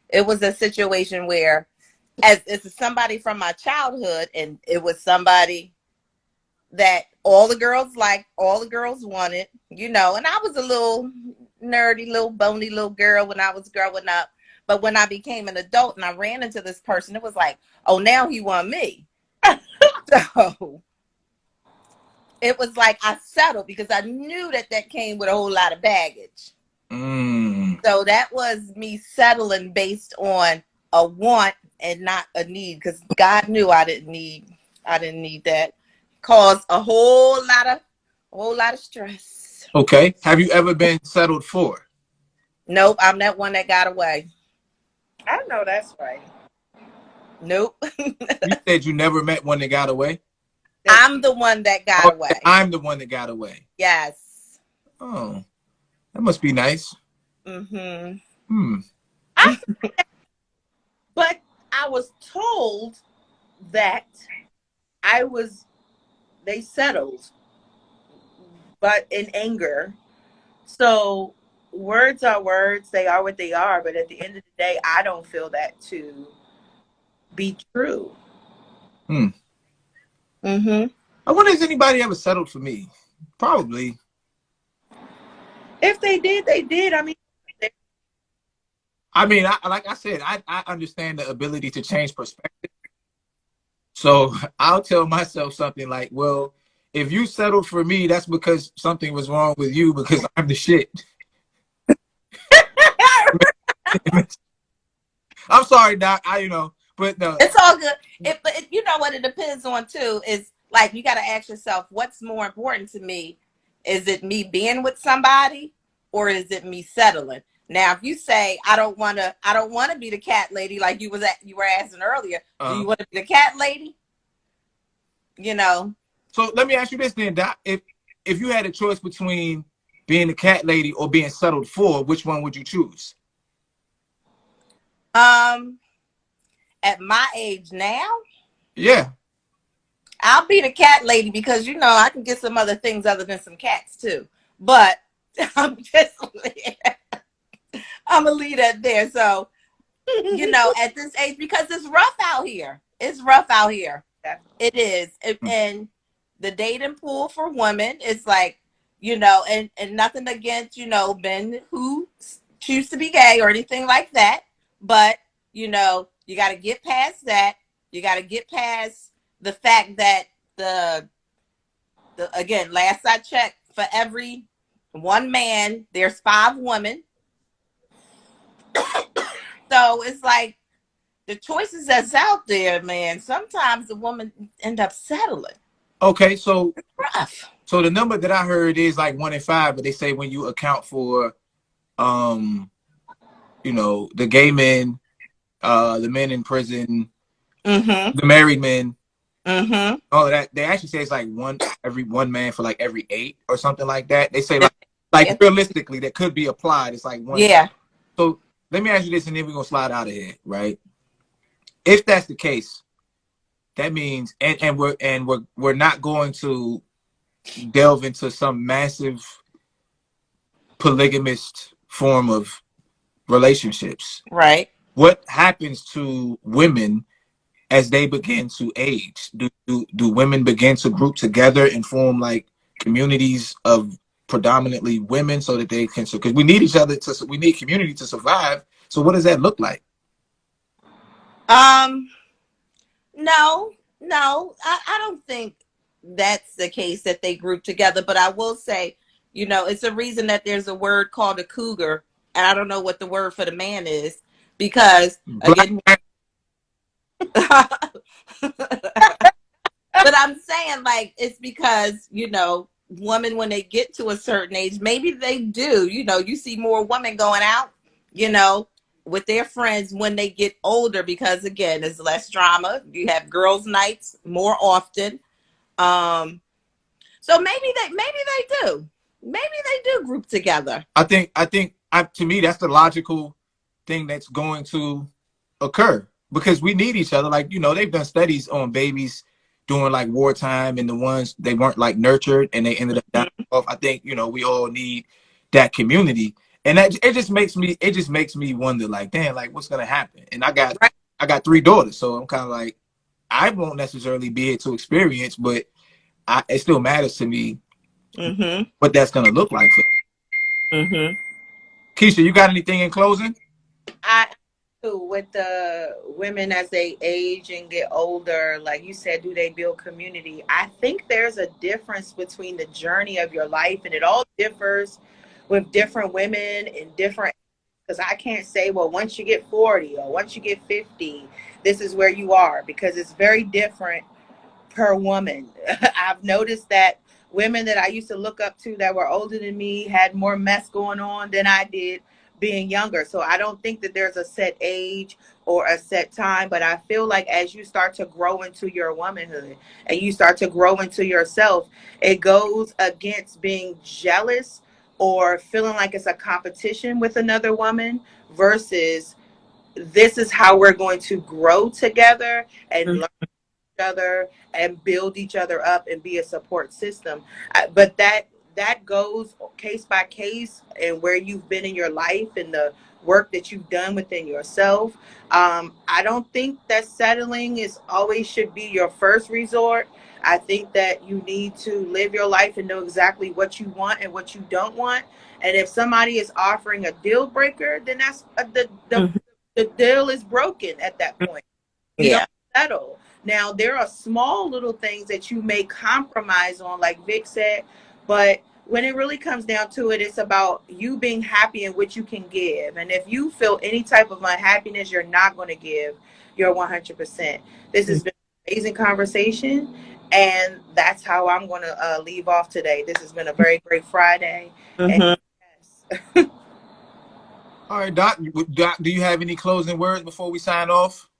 it was a situation where as it's somebody from my childhood, and it was somebody that all the girls liked, all the girls wanted, and I was a little nerdy, little bony little girl when I was growing up. But when I became an adult and I ran into this person, it was like, oh, now he want me. So it was like I settled because I knew that came with a whole lot of baggage. So that was me settling based on a want and not a need, because God knew I didn't need that. Caused a whole lot of stress. Okay. Have you ever been settled for? Nope, I'm that one that got away. I know that's right. Nope. You said you never met one that got away? I'm the one that got away. I'm the one that got away. Yes. Oh, that must be nice. Mm-hmm. But I was told that they settled, but in anger. So words are words, they are what they are. But at the end of the day, I don't feel that to be true. Mm-hmm. I wonder if anybody ever settled for me. Probably. If they did, they did. Like I said, I understand the ability to change perspective. So I'll tell myself something like, well, if you settled for me, that's because something was wrong with you, because I'm the shit. I'm sorry, Doc. But no. It's all good. But you know what it depends on too is, like, you got to ask yourself, what's more important to me? Is it me being with somebody, or is it me settling? Now, if you say I don't want to be the cat lady, like you were asking earlier, do you want to be the cat lady? So let me ask you this then, Doc. If you had a choice between being the cat lady or being settled for, which one would you choose? At my age now, yeah, I'll be the cat lady, because I can get some other things other than some cats too. But I'm gonna leave that there. So at this age, because it's rough out here. It's rough out here. It is. And the dating pool for women is like, and nothing against, men who choose to be gay or anything like that. But, you got to get past that. You got to get past the fact that again, last I checked, for every one man, there's 5 women. So it's like, the choices that's out there, man, sometimes the woman end up settling. Okay, so it's rough. So the number that I heard is like 1 in 5, but they say when you account for, the gay men, the men in prison, the married men, all of that, they actually say it's like every one man for like every 8 or something like that. They say like realistically that could be applied. It's like one. Yeah. So let me ask you this, and then we're gonna slide out of here, right? If that's the case, that means, and we're not going to delve into some massive polygamist form of relationships. Right. what happens to women as they begin to age? Do women begin to group together and form like communities of predominantly women so that they can, so because we need each other to, we need community to survive. So what does that look like? Um, no, no, I don't think that's the case that they group together. But I will say, it's a reason that there's a word called a cougar, and I don't know what the word for the man is because Black. again, but I'm saying like it's because women when they get to a certain age, maybe they do. You see more women going out, with their friends when they get older because again, there's less drama. You have girls' nights more often. So maybe they do. Maybe they do group together. I think to me that's the logical thing that's going to occur because we need each other. Like, they've done studies on babies during like wartime and the ones they weren't like nurtured and they ended up dying off. I think, we all need that community. And that it just makes me wonder like, damn, like what's gonna happen? And I got 3 daughters, so I'm kind of like I won't necessarily be here to experience, but it still matters to me what that's gonna look like for Keisha. You got anything in closing? I too, with the women as they age and get older, like you said, do they build community? I think there's a difference between the journey of your life, and it all differs with different women and different. Because I can't say, well, once you get 40 or once you get 50, this is where you are, because it's very different per woman. I've noticed that women that I used to look up to that were older than me had more mess going on than I did being younger. So I don't think that there's a set age or a set time, but I feel like as you start to grow into your womanhood and you start to grow into yourself, it goes against being jealous or feeling like it's a competition with another woman versus this is how we're going to grow together and learn other and build each other up and be a support system. But that goes case by case and where you've been in your life and the work that you've done within yourself. I don't think that settling is always should be your first resort. I think that you need to live your life and know exactly what you want and what you don't want. And if somebody is offering a deal breaker, then that's the deal is broken at that point. You Yeah. don't settle. Now, there are small little things that you may compromise on, like Vic said, but when it really comes down to it, it's about you being happy in what you can give. And if you feel any type of unhappiness, you're not going to give your 100%. This has been an amazing conversation, and that's how I'm going to leave off today. This has been a very great Friday. And yes. All right, Doc, do you have any closing words before we sign off?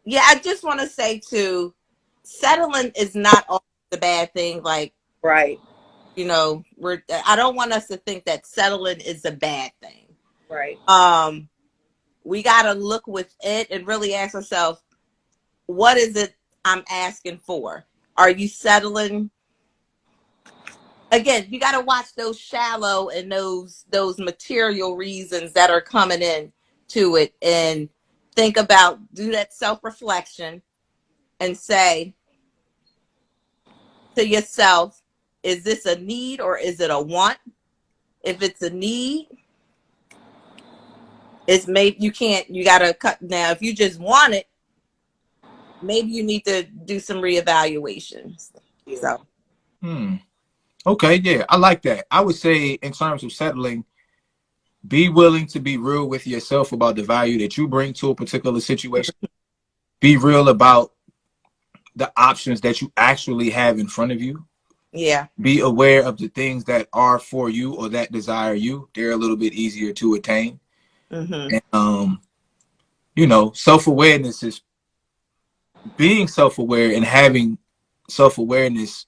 Yeah, I just want to say too, settling is not always a bad thing. Like, Right. I don't want us to think that settling is a bad thing. Right. We got to look within and really ask ourselves, what is it I'm asking for? Are you settling? Again, you got to watch those shallow and those material reasons that are coming in to it and think about, do that self-reflection and say to yourself, is this a need or is it a want? If it's a need, it's maybe you gotta cut. Now, if you just want it, maybe you need to do some reevaluations. So. Okay, yeah, I like that. I would say in terms of settling, be willing to be real with yourself about the value that you bring to a particular situation. Be real about the options that you actually have in front of you. Yeah. Be aware of the things that are for you or that desire you. They're a little bit easier to attain. And self-awareness is being self-aware and having self-awareness.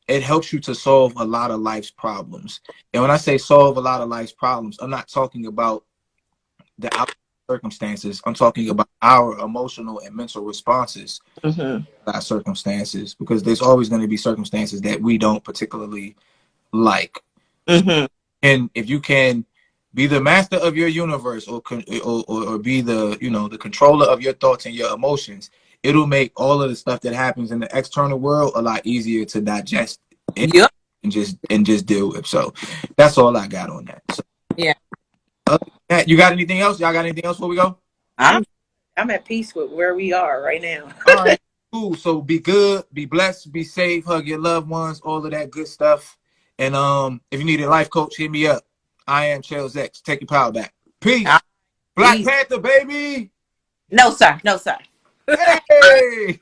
It helps you to solve a lot of life's problems. And when I say solve a lot of life's problems, I'm not talking about the outside circumstances. I'm talking about our emotional and mental responses to our circumstances, because there's always going to be circumstances that we don't particularly like. And if you can Be the master of your universe, or be the, you know, the controller of your thoughts and your emotions. It'll make all of the stuff that happens in the external world a lot easier to digest Yep. and just deal with. So that's all I got on that. So, Yeah. other than that, you got anything else? Y'all got anything else before we go? I'm at peace with where we are right now. All right, cool. So be good, be blessed, be safe, hug your loved ones, all of that good stuff. And if you need a life coach, hit me up. IAmChellsX. Take your power back. Peace. Black Peace. Panther, baby. No, sir. No, sir. Hey.